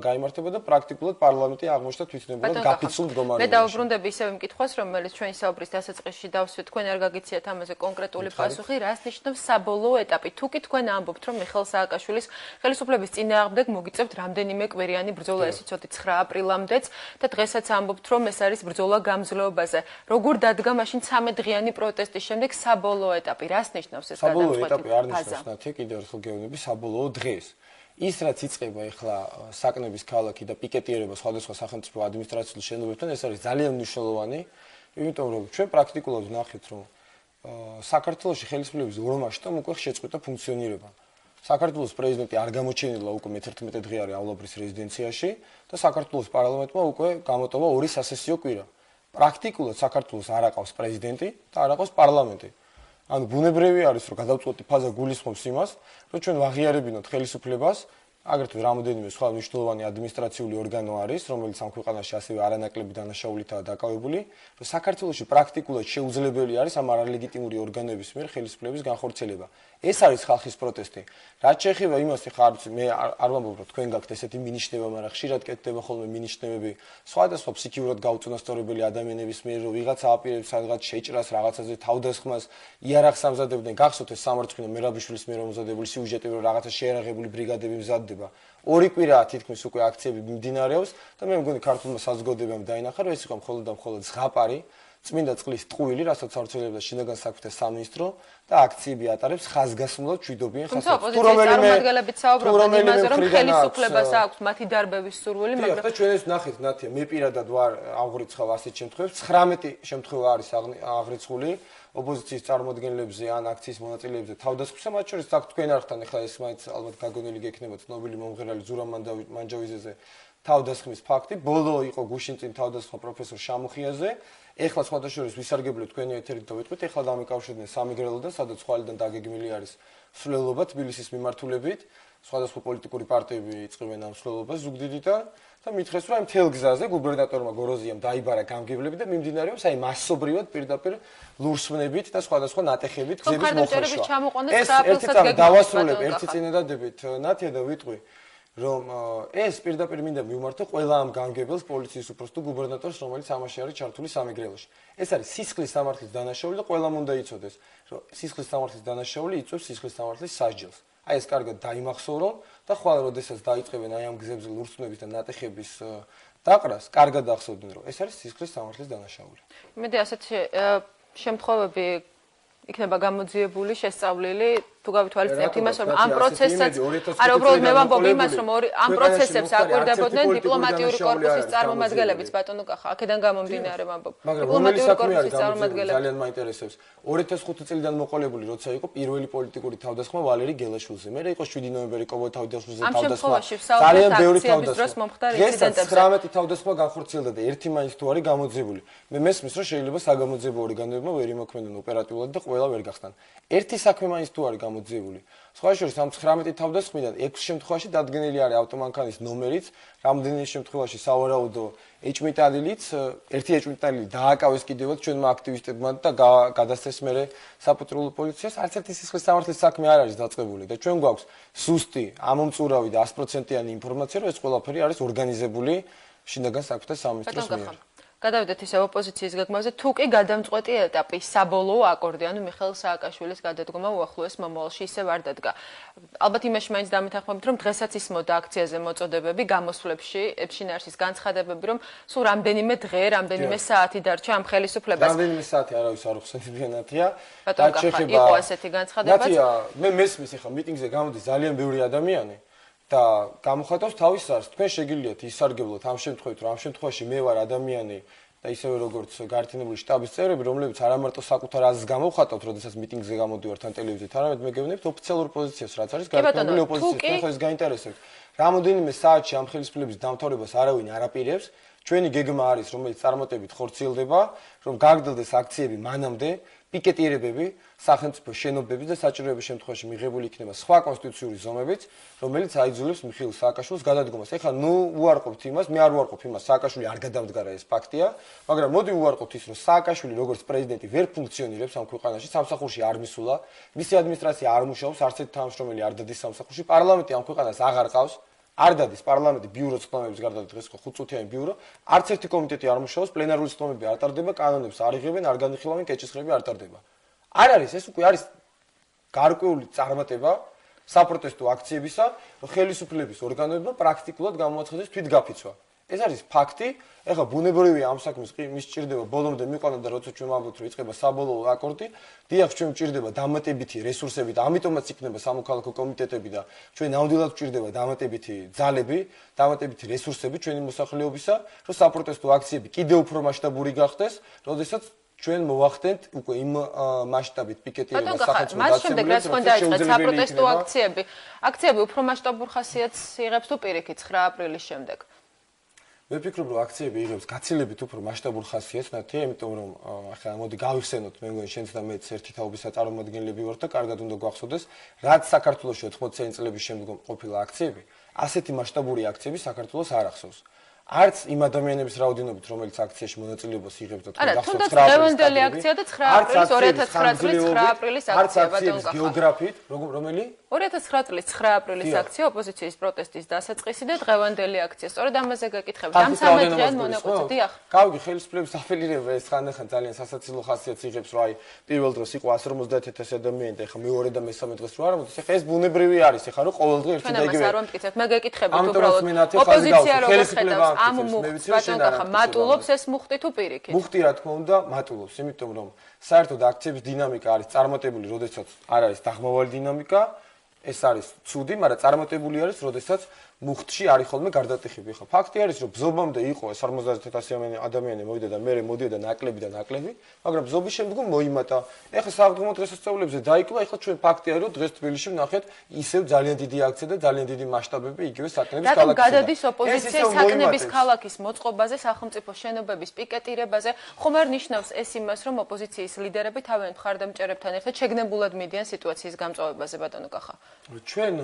გაიმართება და პრაქტიკულად პარლამენტი აღმოჩნდა თვითნებურად გაფიცულ მდგომარეობაში. მე დავუბრუნდები ისევ იმ კითხვას, რომელიც ჩვენი საუბრის დასაწყისში დავსვით, თქვენ არ გაგიციათ ამაზე კონკრეტული პასუხი, რას ნიშნავს საბოლოო ეტაპი? თუ კი თქვენ ამბობთ, რომ მიხეილ სააკაშვილის ხელისუფლების წინააღმდეგ მოგიწევთ რამდენიმე კვირიანი ბრძოლა, ეს იცოდი 9 აპრილამდეც და დღესაც ამბობთ, რომ ეს არის ბრძოლა გამძლეობაზე. როგორ დადგა მაშინ 13 დღიანი პროტესტის შემდეგ საბოლოო ეტაპი? რას ნიშნავს ეს გადამწყვეტი ფაზა? საბოლოო ეტაპი არ ნიშნავს ნათია, კიდევ ერთხელ გეუბნები, საბოლოო დღეს. ის რაც იწყება ახლა საკნების ქალაქი და პიკეტირება სხვადასხვა სახელმწიფო ადმინისტრაციულ შენობებთან, ეს არის ძალიან მნიშვნელოვანი იმიტომ რომ ჩვენ პრაქტიკულად ვნახეთ რომ საქართველოში ხელისუფლების ორ მასშტაბ უკვე შეწყვიტა ფუნქციონირება. საქართველოს პრეზიდენტი არ გამოჩენილა უკვე მე-11 დღე არისავლაბრის რეზიდენციაში და საქართველოს პარლამენტმა უკვე გამოტოვა 2 სასესიო კვირა. პრაქტიკულად საქართველოს არ აყავს პრეზიდენტი და არ აყავს პარლამენტი. ანუ ბუნებრივი არის რომ გადავწყვეტი ფაზა გულისხმობს იმას, რომ ჩვენ ვაღიარებინოთ ხელისუფლებას, აგრეთვე რამოდენიმე სხვა მნიშვნელოვანი ადმინისტრაციული ორგანო არის, რომელიც ამ ქვეყანაში ასევე არანაკლები დანაშაულითაა დაკავებული, რომ საქართველოში პრაქტიკულად შეუძლებელი არის ამ არალეგიტიმური ორგანოების მიერ ხელისუფლების განხორციელება. ეს არის ხალხის პროტესტი. რაც შეეხება იმას, ხა მე არ ვამბობ, რომ თქვენ გაქვთ ესეთი მინიშნება, მაგრამ ხშირად კეთდება ხოლმე მინიშნებები სხვადასხვა ფსიქიურად გაუწონასწორებელი ადამიანების მიერ, რომ ვიღაცა აპირებს სადღაც შეჭრას, რაღაცაზე თავდასხმას, იარაღს ამზადებდნენ. გახსოვთ ეს სამარცხვინო მერაბიშვილის მიერ მომზადებული სიუჟეტი, რომ რაღაცა შეიარაღებული ბრიგადები მზადდება. 2 კვირაა თითქმის უკვე აქციები მიმდინარეობს და მე მგონი ქართულმა საზოგადოებამ დაინახა, რომ ეს იყო მხოლოდ და მხოლოდ ზღაპარი. წმინდა წყლის ტყუილი, რასაც ავრცელებდა შინაგან საქმეთა სამინისტრო და აქციები ატარებს ხაზგასმულად ჩვიდობიან ხაზს. თუ რომელიმე საუბრობენ იმაზე, რომ ხელისუფლებას აქვს მათი დარბევის სურვილი, მაგრამ და ჩვენ ეს ნახეთ, ნათია, მე პირადად ვარ აღრიცხავ ასეთ შემთხვევებს. 19 შემთხვევა არის აღრიცხული ოპოზიციის წარმოადგენლებზე ან აქციის მონაწილეებზე თავდასხმისა, მათ შორის აქ თქვენ არხთან ახლა ეს მაინც ალბათ გაგონილი გექნება ცნობილი მომღერალი ზურაბ მანჯავიზეზე თავდასხმის ფაქტი. ბოლო იყო გუშინ წინ თავდასხმა პროფესორ შამუხიაზე. ეხლა სხვადასხვა ვისარგებლოთ თქვენი ეთერით და ვიტყვით, ეხლა დამიკავშირდნენ სამეგრელოდან, სადაც ხვალიდან დაგეგმილი არის სვლელობა თბილისის მიმართულებით. სხვადასხვა პოლიტიკური პარტიები იწყებენ ამ სვლელობას ზუგდიდიდან და მითხრეს, რომ აი მთელ გზაზე გუბერნატორმა გოროზიამ დაიბარა გამგებლები და მიმდინარეობს აი მასობრივად პირდაპირ ლურსმნებით და სხვადასხვა ნატეხებით გზების მოხრეშვა. ეს ერთი წამი დავასრულებ ერთი წინადადებით, ნათია და ვიტყვი, რომ ეს პირდაპირ მინდა მივმართო ყველა ამ გამგებელს, პოლიციის უფროსს თუ გუბერნატორს, რომელიც ამაში არის ჩართული სამეგრელოში. ეს არის სისხლის სამართლის დანაშაული და ყველამ უნდა იცოდეს, რომ სისხლის სამართლის დანაშაული იწვევს სისხლის სამართლის სასჯელს. აი ეს კარგად დაიმახსოვრონ და ხვალ როდესაც დაიწყებენ აი ამ გზებზე ლურსმნების და ნატეხების დაყრას, კარგად ახსოვდნენ, რომ ეს არის სისხლის სამართლის დანაშაული. იმედი ასეთ შემთხვევები იქნება გამოძიებული, შესწავლილი, თუ გავითვალისწინებთ იმას, რომ ამ პროცესსაც, არა უბრალოდ მე ვამბობ იმას, რომ ამ პროცესებს აკვირდებოდნენ დიპლომატიური კორპუსის წარმომადგენლებიც, ბატონო კახა, აქედან გამომდინარე ვამბობ. დიპლომატიური კორპუსის წარმომადგენლები ძალიან მაინტერესებს. 2005 წლიდან მოყოლებული, როცა იყო პირველი პოლიტიკური თავდასხმა ვალერი გელაშვილზე. მე იყო 7 ნოემბერი კოვო თავდასხმაზე თავდასხმა. ძალიან ბევრი თავდასხმა. დღეს 19 თავდასხმა განხორციელდა და ერთი მაინც თუ არის გამოძიებული. მე მესმის, რომ შეიძლება საგამოძიებო ორგანოებმა ვერ იმოქმედონ ოპერატიულად და ყველა ვერ გახსნან. ერთი საქმე მაინც თუ არის გამოძიებული. სხვა შორის ამ 19 თავდასხმიდან 6 შემთხვევაში დადგენილი არის ავტომანქანის ნომერიც, რამდენიმე შემთხვევაში სავარაუდო ეჭვმიტანილიც, ერთი ეჭვმიტანილი დააკავეს კიდევაც ჩვენმა აქტივისტებმა და გადასცეს მერე საპატრულო პოლიციას. არც ერთი სისხლის სამართლის საქმე არ არის დაწყებული და ჩვენ გვაქვს სუსტი, ამომწურავი და 100%-იანი ინფორმაცია, რომ ეს ყველაფერი არის ორგანიზებული შინაგან საქმეთა სამინისტროს მიერ. გადავიდეთ ისე ოპოზიციის გეგმაზე, თუ კი გადამწყვეტი ეტაპი, საბოლოო აკორდი, ანუ მიხეილ სააკაშვილის გადადგომა უახლოეს მომავალში ისევ არ დადგა. ალბათ იმაში მაინც დამეთანხმებით, რომ დღესაც ისმოდა აქციაზე მოწოდებები, გამოსვლებში, შინაარსის განცხადებები, რომ სულ რამდენიმე დღე, რამდენიმე საათი დარჩა ამ ხელისუფლებას. რამდენიმე საათი არავის არ უხსენებია ნათია. ბატონო კახა, იყო ასეთი განცხადებაც. ნათია, მე მესმის ახლა მიტინგზე გამოდის ძალიან ბევრი ადამიანი. და გამოხატავს თავის სარს. თქვენ შეგიძლიათ ისარგებლოთ ამ შემთხვევით, რომ ამ შემთხვევაში მე ვარ ადამიანი და ისევე როგორც გაერთიანებული შტაბის წევრები, რომლებიც არა მარტო საკუთარ აზრს გამოვხატავთ, როდესაც მიტინგზე გამოდივართ ან ტელევიზიით, არამედ მე გეუბნებთ ოფიციალურ პოზიციას, რაც არის გაერთიანებული ოპოზიცია. თქვენ ხო ეს გაინტერესებთ. რამოდენიმე საათში ამ ხელისუფლების დამთავრებას არავინ არ აპირებს. ჩვენი გეგმა არის, რომელიც წარმატებით ხორციელდება, რომ გაგრძელდეს აქციები მანამდე, პიკეტირებები, სახელმწიფო შენობები და საჭიროების შემთხვევაში მიღებული იქნება სხვა კონსტიტუციური ზომებიც, რომელიც აიძულებს მიხეილ სააკაშვილის გადადგომას. ეხლა ნუ უარყოფთ იმას, მე არ უარყოფ იმას, სააკაშვილი არ გადამდგარა, ეს ფაქტია, მაგრამ მოდი უარყოფთ ის, რომ სააკაშვილი როგორც პრეზიდენტი ვერ ფუნქციონირებს ამ ქვეყანაში, სამსახურში არ მისულა, მისი ადმინისტრაცია არ მუშაობს, არც ერთი თანამშრომელი არ დადის სამსახურში, პარლამენტი ამ ქვეყანას აღარ ყავს. არ დადის პარლამენტი ბიუროს ხმამების გარდა დღეს ხო 5 წუთიანი ბიურო, არც ერთი კომიტეტი არ მუშაობს, პლენარული ხმამები არ ტარდება, კანონებს არ იღებენ, არ განიხილავენ, კეჭისყრები არ ტარდება. არ არის, ეს უკვე არის გარკვეული წარმატება საპროტესტო აქციებისა, რომ ხელისუფლების ორგანოებმა პრაქტიკულად გამოაცხადეს თვითგაფიცვა. ეს არის ფაქტი. ეხლა ბუნებრივია ამ საქმის მის ჭირდება ბოლომდე მიყვანა და როცა ჩვენ ვამბობთ რომ იწყება საბოლოო აკორდი, დიახ, ჩვენ ჭირდება დამატებითი რესურსები და ამიტომაც იქნება სამოქალაქო კომიტეტები და ჩვენ ნამდვილად ჭირდება დამატებითი ძალები, დამატებითი რესურსები ჩვენი მოსახლეობისა, რომ საპროტესტო აქციები კიდევ უფრო მასშტაბური გახდეს, როდესაც ჩვენ მოვახდენთ უკვე იმ მასშტაბით პიკეტირებას სახელმწიფო მას შემდეგ რაც ხომ დაიწყეთ საპროტესტო აქციები. აქციები უფრო მასშტაბურ ხასიათს იღებს თუ პირიქით 9 აპრილის შემდეგ? მე ვფიქრობ, რომ აქციები იღებს გაცილებით უფრო მასშტაბურ ხასიათს, ნათია, იმიტომ რომ ახლა მოდი გავიხსენოთ, მე მგონი შენც და მეც ერთი თაობის წარმომადგენლები ვართ და კარგად უნდა გვახსოვდეს, რაც საქართველოში 80-იანი წლების შემდგომ ყოფილა აქციები, ასეთი მასშტაბური აქციები საქართველოს არ ახსოვს. არც იმ ადამიანების რაოდენობით, რომელიც აქციაში მონაწილეობას იღებს და თქვენ გახსოვთ 9 დღევანდელი აქცია და 9 აპრილის 2009 წლის 9 აპრილის აქცია ბატონო კახა. გეოგრაფიით, რომელი? 2009 წლის 9 აპრილის აქცია ოპოზიციის პროტესტის დასაწყისი და დღევანდელი აქცია. სწორედ ამაზე გეკითხებით. ამ 13 დღეan მონაკვეთი, დიახ. გავიგე, ხელისუფლების აფილირება ეს ხანდახან ძალიან სასაცილო ხასიათს იღებს, რომ აი პირველ დღეს იყო 150,000 ადამიანი და ეხლა მეორე და მესამე დღეს რო არ მოდის, ეხლა ეს ბუნებრივი არის, ეხლა რომ ყოველ დღე ერთი და იგივე. ჩვენ ამას არ ვამტკიცებთ, მე გეკითხებით უბრალოდ ოპოზიცია როგორ ხედავს ამ მუხტს, ბატონ კახა, მატულობს ეს მუხტი თუ პირიქით? მუხტი რა თქმა უნდა მატულობს, იმიტომ რომ საერთოდ აქციების დინამიკა არის წარმატებული, როდესაც არ არის დაღმავალი დინამიკა, ეს არის ცუდი, მაგრამ წარმატებული არის, როდესაც მუხტში არის ხოლმე გარდატეხები. ხა ფაქტი არის, რომ ბზობამდე იყო ეს 50,000 ადამიანი მოვიდა და მე მოდიოდა ნაკლები და ნაკლები, მაგრამ ბზობის შემდგომ მოიმატა. ეხლა საღამო დღესასწაულებზე დაიკლო, ეხლა ჩვენ ფაქტი არის, რომ დღეს თბილისში ვნახეთ ისევ ძალიან დიდი აქცია და ძალიან დიდი მასშტაბები იგივე საკნების ქალაქში. რატომ გადადის ოპოზიცია საკნების ქალაქის მოწყობაზე, სახელმწიფო შენობების პიკეტირებაზე? ხომ არ ნიშნავს ეს იმას, რომ ოპოზიციის ლიდერები თავიანთ მხარდამჭერებთან ერთად შეგნებულად მიდიან სიტუაციის გამწვავებაზე, ბატონო კახა? ჩვენ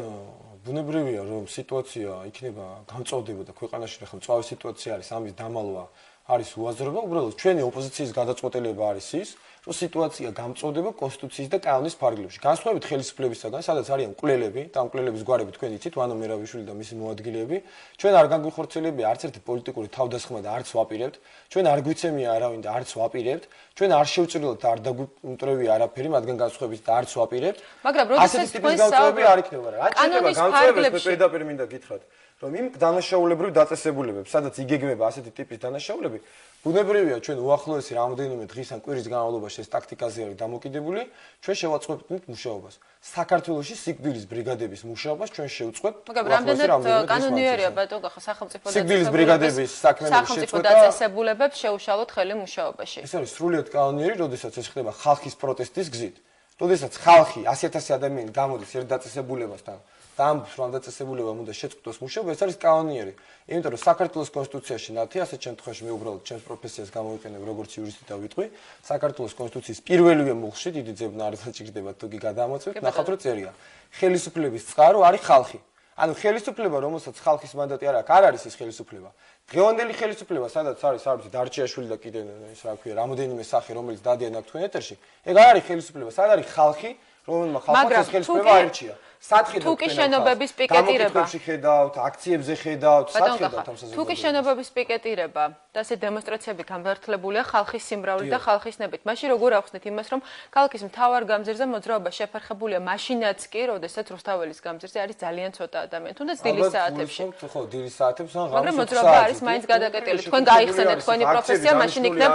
ბუნებრივია რომ სიტუაცია იქნება გამწვავდება და ქვეყანაში ახლა მწვავე სიტუაცია არის, ამის დამალვა არის უაზრობა, უბრალოდ ჩვენი ოპოზიციის გადაწყვეტილება არის ის, რომ სიტუაცია გამწვავდება კონსტიტუციის და კანონის ფარგლებში. განსხვავებით ხელისუფლებისაგან, სადაც არიან მკვლელები, და მკვლელების გვარები თქვენ იცით, ვანო მერავიშვილი და მისი მოადგილეები, ჩვენ არ განგვიხორციელებია არც ერთი პოლიტიკური თავდასხმა და არც ვაპირებთ, ჩვენ არ გვიცემია არავინ და არც ვაპირებთ, ჩვენ არ შევწირილოთ და არ დაგვიმტრევია არაფერი, მათგან განსხვავებით და არც ვაპირებთ. მაგრამ როდესაც თქვენ გამწვავები არ იქნება რა. რაც შეიძლება გამწვავებს პირდაპირ მინდა გითხრათ. რომ იმ დანაშაულებრივ დაწესებულებებს, სადაც იგეგმება ასეთი ტიპის დანაშაულები, ბუნებრივია ჩვენ უახლოესი რამოდენიმე დღის ან კვირის განმავლობაში ეს ტაქტიკაზე არის დამოკიდებული, ჩვენ შევაწყობთ მუშაობას. საქართველოში სიკვდილის ბრიგადების მუშაობას ჩვენ შევწყვეტ. მაგრამ რამდენად კანონიერია ბატონ კახა სახელმწიფო სიკვდილის ბრიგადების საქმეების შეწყვეტა დაწესებულებებს შეუშალოთ ხელი მუშაობაში. ეს არის სრულიად კანონიერი, როდესაც ეს ხდება ხალხის პროტესტის გზით. როდესაც ხალხი 100,000 ადამიანი გამოდის ერთ დაწესებულებასთან და ამ დაწესებულებამ უნდა შეწყვეტოს მუშაობა, ეს არის კანონიერი. იმიტომ რომ საქართველოს კონსტიტუციაში ნათი, ასეთ შემთხვევაში მე უბრალოდ ჩემს პროფესიას გამოვიყენებ როგორც იურისტი და ვიტყვი, საქართველოს კონსტიტუციის პირველივე მუხლში დიდი ძებნა არ დაჭირდება თუ კი გადამოწევთ, ნახავთ რომ წერია. ხელისუფლების წყარო არის ხალხი. ანუ ხელისუფლება, რომელსაც ხალხის მანდატი არ აქვს, არ არის ეს ხელისუფლება. დღევანდელი ხელისუფლება, სადაც არის არც დარჩიაშვილი და კიდე ეს რა ქვია, რამოდენიმე სახე, რომელიც დადიან აქ თქვენ ეთერში, ეგ არ არის ხელისუფლება, სად არის ხალხი, რომელმა ხალხს ეს ხელისუფლება აირჩია. თუ კი შენობების პიკეტირება ხედავთ, აქციებზე ხედავთ, სად ხედავთ ამ საზოგადოებას? თუ კი შენობების პიკეტირება და ასე დემონსტრაციები გამართლებულია ხალხის სიმრავლით და ხალხის ნებით, მაშინ როგორ ახსნით იმას, რომ ქალაქის მთავარ გამზირზე მოძრაობა შეფერხებულია, მაშინაც კი, როდესაც რუსთაველის გამზირზე არის ძალიან ცოტა ადამიანი, თუნდაც დილის საათებში. ხო, დილის საათებში ან მაგრამ მოძრაობა არის მაინც გადაკეტილი. თქვენ გაიხსენეთ თქვენი პროფესია, მაშინ იქნებ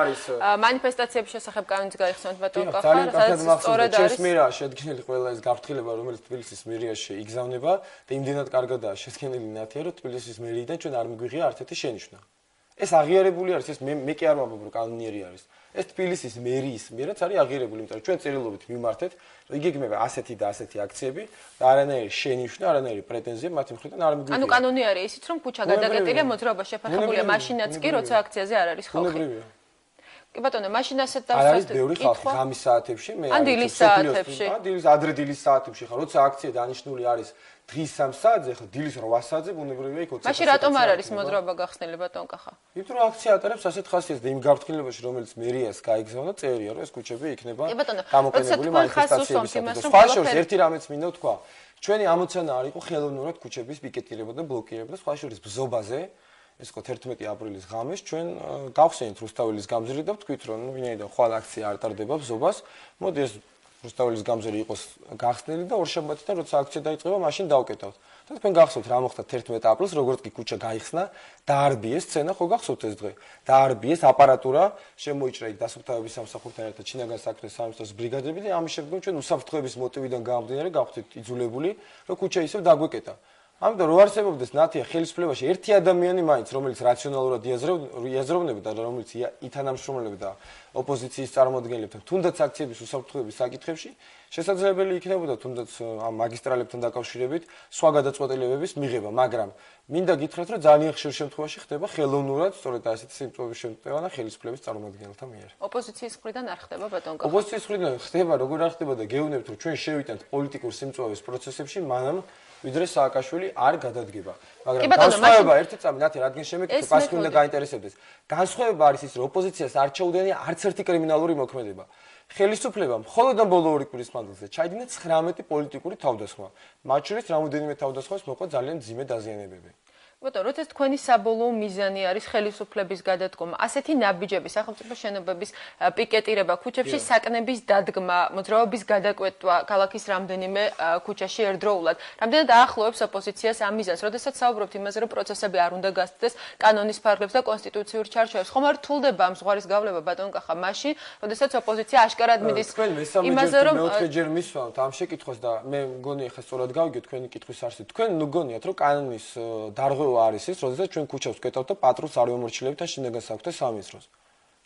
მანიფესტაციების შესახებ კანონიც გაიხსენოთ ბატონ კახა, სადაც სწორედ არის. მერა შედგენილი ყველა ეს გაფრთხილება, რომელიც თბილისის მერიაში იგზავნება და იმდენად კარგადაა შედგენილი ნათია, რომ თბილისის მერიიდან ჩვენ არ მიგვიღია არც ერთი შენიშვნა. ეს აღიარებული არის, ეს მე კი არ ვამბობ, რომ კანონიერი არის. ეს თბილისის მერიის მიერაც არის აღიარებული, იმიტომ რომ ჩვენ წერილობით მიმართეთ, რომ იგეგმება ასეთი და ასეთი აქციები და არანაირი შენიშვნა, არანაირი პრეტენზია მათი მხრიდან არ მიგვიღია. ანუ კანონიერი ისიც, რომ ქუჩა გადაკეტილია, მოძრაობა შეფერხებულია, მაშინაც კი, როცა აქციაზე არ არის ხალხი. კი ბატონო, მაშინ ასეთ დავსვათ. არის ბევრი ხალხი ღამის საათებში, მე ან დილის საათებში. ან დილის ადრე დილის საათებში, ხა როცა აქცია დანიშნული არის დღის 3 საათზე, ხა დილის 8 საათზე ბუნებრივია იქ 20. მაშინ რატომ არ არის მოძრაობა გახსნილი ბატონ კახა? იმიტომ რომ აქცია ატარებს ასეთ ხასიათს და იმ გაფრთხილებაში, რომელიც მერიას გაიგზავნა, წერია, რომ ეს ქუჩები იქნება გამოყენებული მანიფესტაციების საფუძვლად. სხვა შორის ერთი რამეც მინდა ვთქვა. ჩვენი ამოცანა არ იყო ხელოვნურად ქუჩების პიკეტირება და ბლოკირება და სხვა შორის ბზობაზე ეს ხო 11 აპრილის ღამეს ჩვენ გავხსენით რუსთაველის გამზირი და ვთქვით რომ ვინაიდან ხვალ აქცია არ ტარდება ბზობას, მოდი ეს რუსთაველის გამზირი იყოს გახსნილი და ორშაბათიდან როცა აქცია დაიწყება, მაშინ დავკეტავთ. და თქვენ გახსოვთ რა მოხდა 11 აპრილს, როგორც კი ქუჩა გაიხსნა, დაარბიეს სცენა, ხო გახსოვთ ეს დღე? დაარბიეს აპარატურა, შემოიჭრა იქ დასუფთავების სამსახურთან ერთად ჩინაგან საქმის სამინისტროს ბრიგადები და ამის შემდგომ ჩვენ უსაფრთხოების მოტივიდან გამომდინარე გავხდით იძულებული, რომ ქუჩა ისევ დაგვეკეტა. ამიტომ რო არსებობდეს ნათია ხელისუფლებაში ერთი ადამიანი მაინც, რომელიც რაციონალურად იაზროვნებდა და რომელიც ითანამშრომლებდა ოპოზიციის წარმოადგენლებთან, თუნდაც აქციების უსაფრთხოების საკითხებში, შესაძლებელი იქნებოდა თუნდაც ამ მაგისტრალებთან დაკავშირებით სხვა გადაწყვეტილებების მიღება, მაგრამ მინდა გითხრათ, რომ ძალიან ხშირ შემთხვევაში ხდება ხელოვნურად, სწორედ ასეთი სიმპტომების შემტევანა ხელისუფლების წარმოადგენელთა მიერ. ოპოზიციის მხრიდან არ ხდება ბატონ კახა. ოპოზიციის მხრიდან ხდება, როგორ არ ხდება და გეუბნებთ, რომ ჩვენ შევიტანთ პოლიტიკურ სიმწვავეს პროცესებში, მანამ ვიდრე სააკაშვილი არ გადადგება. მაგრამ განსხვავება ერთი წამი, ნათი, რადგან შემეკითხე, პასუხი უნდა გაინტერესებდეს. განსხვავება არის ის, რომ ოპოზიციას არ ჩაუდენია არც ერთი კრიმინალური მოქმედება. ხელისუფლებამ მხოლოდ ამ ბოლო 2 კვირის მანძილზე ჩაიდინა 19 პოლიტიკური თავდასხმა. მათ შორის რამოდენიმე თავდასხმას მოყვა ძალიან მძიმე დაზიანებები. ბატონო, როდესაც თქვენი საბოლოო მიზანი არის ხელისუფლების გადადგომა, ასეთი ნაბიჯები, სახელმწიფო შენობების პიკეტირება ქუჩებში, საკნების დადგმა, მოძრაობის გადაკვეთვა ქალაქის რამდენიმე ქუჩაში ერთდროულად. რამდენად აახლოებს ოპოზიციას ამ მიზანს, როდესაც საუბრობთ იმაზე, რომ პროცესები არ უნდა გასცდეს კანონის ფარგლებს და კონსტიტუციურ ჩარჩოებს. ხომ არ რთულდება ამ ზღვარის გავლება ბატონ კახა მაშინ, როდესაც ოპოზიცია აშკარად მიდის იმაზე, რომ მეოთხეჯერ მისვამთ ამ შეკითხვას და მე მგონი ახლა სწორად გავიგეთ თქვენი კითხვის არსი. თქვენ მგონიათ, რომ კანონის დარღვევა არის ის, როდესაც ჩვენ ქუჩას ვკეტავთ და პატრულს არ ვემორჩილებთ და შინაგან საქმეთა სამინისტროს.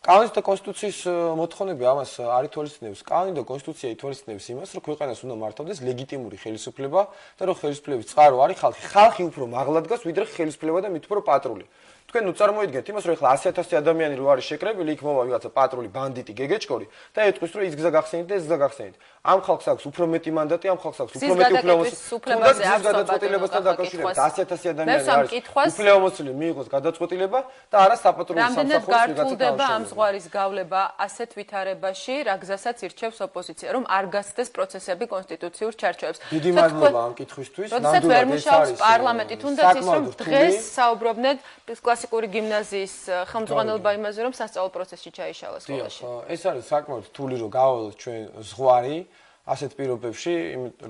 კანონის და კონსტიტუციის მოთხოვნები ამას არ ითვალისწინებს. კანონი და კონსტიტუცია ითვალისწინებს იმას, რომ ქვეყანას უნდა მართავდეს ლეგიტიმური ხელისუფლება და რომ ხელისუფლების წყარო არის ხალხი. ხალხი უფრო მაღლა დგას, ვიდრე ხელისუფლება და მით უფრო პატრული. თქვენ ნუ წარმოიდგინეთ იმას, რომ ეხლა 100.000 ადამიანი რო არის შეკრებილი, იქ მოვა ვიღაცა პატრული, ბანდიტი, გეგეჭკორი და ეთქვის, რომ ის გზა გახსენით და ეს გზა გახსენით. ამ ხალხს აქვს უფრო მეტი მანდატი, ამ ხალხს აქვს უფრო მეტი უფლებაზე გადაწყვეტილებასთან დაკავშირებით. 100.000 ადამიანი არის უფლებამოსილი მიიღოს გადაწყვეტილება და არა საპატრულო სამსახურის ვიღაცა გართულდება ამ ზღვარის გავლება ასეთ ვითარებაში, რა გზასაც ირჩევს ოპოზიცია, რომ არ გასცდეს პროცესები კონსტიტუციურ ჩარჩოებს. დიდი მადლობა ამ კითხვისთვის. როდესაც ვერ მუშაობს პარლამენტი, თუნდაც ის რომ დღეს საუბრობდნენ კლასიკური გიმნაზიის ხელმძღვანელობა იმაზე, რომ სასწავლო პროცესში ჩაიშალა სკოლაში. ეს არის საკმაოდ რთული, რომ გავალოთ ჩვენ ზღვარი ასეთ პირობებში,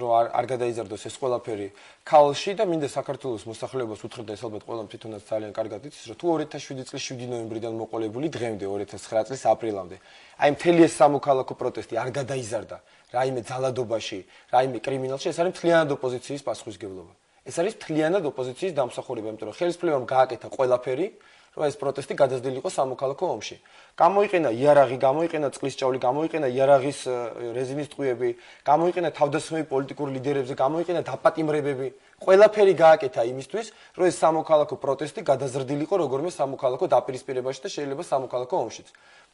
რომ არ გადაიზარდოს ეს ყველაფერი ქაოსში და მინდა საქართველოს მოსახლეობას უთხრა ეს ალბათ ყველამ თვითონაც ძალიან კარგად იცის, რომ თუ 2007 წლის 7 ნოემბრიდან მოყოლებული დღემდე 2009 წლის აპრილამდე აი მთელი ეს სამოქალაქო პროტესტი არ გადაიზარდა რაიმე ძალადობაში, რაიმე კრიმინალში, ეს არის მთლიანად ოპოზიციის პასუხისმგებლობა. ეს არის მთლიანად ოპოზიციის დამსახურება, იმიტომ რომ ხელისუფლებამ გააკეთა ყველაფერი, რომ ეს პროტესტი გადაძრდილიყო სამოქალაქო ომში. გამოიყენა იარაღი, გამოიყენა წყლისჭავლი, გამოიყენა იარაღის რეზინის ტყვიები, გამოიყენა თავდასხმები პოლიტიკურ ლიდერებზე, გამოიყენა დაპატიმრებები. ყველაფერი გააკეთა იმისთვის, რომ ეს სამოქალაქო პროტესტი გადაძრდილიყო როგორმე სამოქალაქო დაპირისპირებაში და შეიძლება სამოქალაქო ომშიც.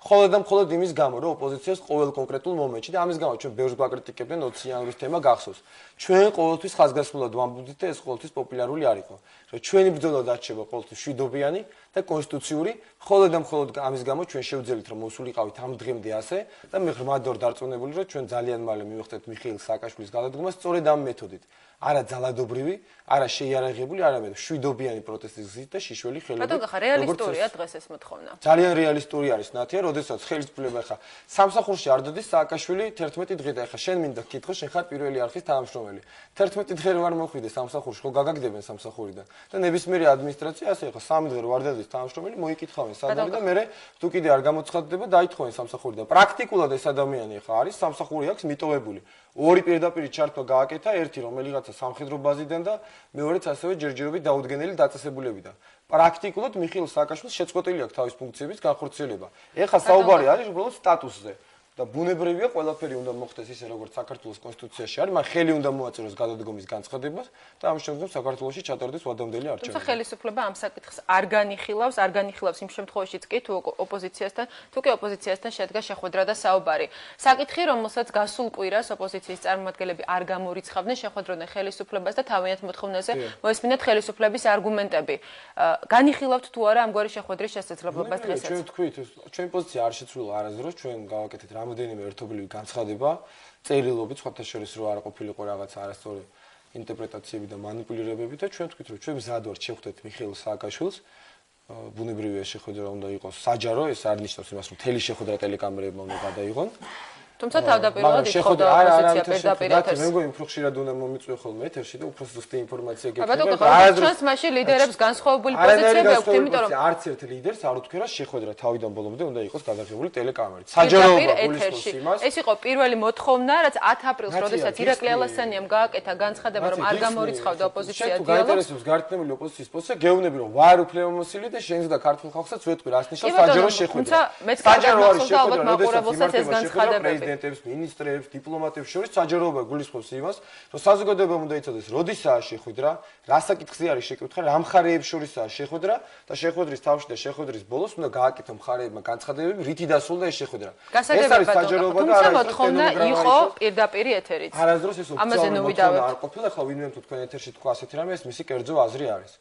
მხოლოდ და მხოლოდ იმის გამო, რომ ოპოზიციას ყოველ კონკრეტულ მომენტში და ამის გამო ჩვენ ბევრს გვაკრიტიკებდნენ 20 იანვრის თემა გახსოვს. ჩვენ ყოველთვის ხაზგასმულად ვამბობდით და ეს ყოველთვის პოპულარული არ იყო. რომ ჩვენი ბრძოლა დარჩება ყოველთვის შვიდობიანი და კონსტიტუციური, მხოლოდ და მხოლოდ ამის გამო ჩვენ შევძელით რომ მოსულიყავით ამ დღემდე ასე და მე ღრმად ვარ დარწმუნებული, რომ ჩვენ ძალიან მალე მივხვდეთ მიხეილ სააკაშვილის გადადგომას სწორედ ამ მეთოდით. არა ძალადობრივი, არა შეიარაღებული, არამედ შვიდობიანი პროტესტის გზით და შიშველი ხელებით. ბატონ კახა, რეალისტურია დღეს ეს მოთხოვნა? ძალიან რეალისტური არის ნათია, როდესაც ხელისუფლება ხა სამსახურში არ დადის სააკაშვილი 11 დღე და ხა შენ მინდა გკითხო, შენ ხარ პირველი არხის თანამშრომელი. 11 დღე რო არ მოხვიდე სამსახურში, ხო გაგაგდებენ სამსახურიდან და ნებისმიერი ადმინისტრაცია ასე ხა 3 დღე რო არ დადის თანამშრომელი, მოიკითხავენ სადავე და მე თუ კიდე არ გამოცხადდება, დაითხოვენ სამსახურიდან. პრაქტიკულად ეს ადამიანი ხა არის სამსახური აქვს მიტოვებული. ორი პირდაპირ ჩართვა გააკეთა, ერთი რომელიღაცა სამხედრო ბაზიდან და მეორეც ასევე ჯერჯერობით დაუდგენელი დაწესებულებიდან. პრაქტიკულად მიხეილ სააკაშვილს შეწყვეტილი აქვს თავის ფუნქციების განხორციელება. ეხლა საუბარი არის უბრალოდ სტატუსზე. და ბუნებრივია ყველაფერი უნდა მოხდეს ისე როგორც საქართველოს კონსტიტუციაში არის, მაგრამ ხელი უნდა მოაწეროს გადადგომის განცხადებას და ამ შემდგომ საქართველოში ჩატარდეს ვადამდელი არჩევნები. თუმცა ხელისუფლება ამ საკითხს არ განიხილავს იმ შემთხვევაშიც კი თუ ოპოზიციასთან, თუ კი ოპოზიციასთან შედგა შეხვედრა და საუბარი. საკითხი, რომელსაც გასულ კვირას ოპოზიციის წარმომადგენლები არ გამორიცხავდნენ, შეხვედროდნენ ხელისუფლებას და თავიანთ მოთხოვნაზე მოესმინათ ხელისუფლების არგუმენტები. განიხილავთ თუ არა ამგვარი შეხვედრის შესაძლებლობას დღესაც? ჩვენ თქვით, ჩვენი პოზიცია არ შეცვლილა არასდროს, ჩვენ გავაკეთეთ რამოდენიმე ერთობლივი განცხადება, წერილობით, სხვათა შორის რო არ ყოფილიყო რაღაცა არასწორი ინტერპრეტაციები და манипуლირებები და ჩვენ თქვით, რომ ჩვენ მზად ვართ შევხვდეთ მიხეილ სააკაშვილს. ბუნებრივია შეხვედრა უნდა იყოს საჯარო, ეს არ ნიშნავს იმას, რომ მთელი შეხვედრა ტელეკამერებმა უნდა გადაიღონ. თუმცა თავდაპირველად ითხოვდა ოპოზიცია პირდაპირ ეთერს. მე მგონი უფრო ხშირად უნდა მომიწვიო ხოლმე ეთერში და უფრო ზუსტი ინფორმაცია გექნება. არასდროს მაშინ ლიდერებს განსხვავებული პოზიციები აქვთ, იმიტომ რომ არც ერთ ლიდერს არ უთქვია რა შეხვედრა თავიდან ბოლომდე უნდა იყოს გადაღებული ტელეკამერით. საჯაროობა გულისხმობს იმას. ეს იყო პირველი მოთხოვნა, რაც 10 ապრილს, როდესაც ირაკლი ალასანიამ გააკეთა განცხადება, რომ არ გამორიცხავდა ოპოზიცია დიალოგს. თუ გაინტერესებს გართმევილი ოპოზიციის პოზიცია, გეუბნები რომ ვარ უფლებამოსილი და შენს და ქართულ ხალხსაც ვეთქვი, რას ნიშნავს საჯარო შეხვედრა. თუმცა მეც კარგად მახსოვს და ალბათ მაყურებელსაც ეს განცხადებები. პრეზიდენტებს, მინისტრებს, დიპლომატებს შორის საჯაროობა გულისხმობს იმას, რომ საზოგადოებამ უნდა იცოდეს, როდისაა შეხვედრა, რა საკითხი არის შეკითხვა, რა მხარეებს შორისაა შეხვედრა და შეხვედრის თავში და შეხვედრის ბოლოს უნდა გააკეთო მხარეებმა განცხადებები, რითი დასრულდა ეს შეხვედრა. ეს არის საჯაროობა და არა მოთხოვნა იყო პირდაპირ ეთერით. არასდროს ეს ოფიციალური მოთხოვნა არ ყოფილა, ხო ვინმე თუ თქვენ ეთერში თქვა ასეთი რამე, ეს მისი კერძო აზრი არის.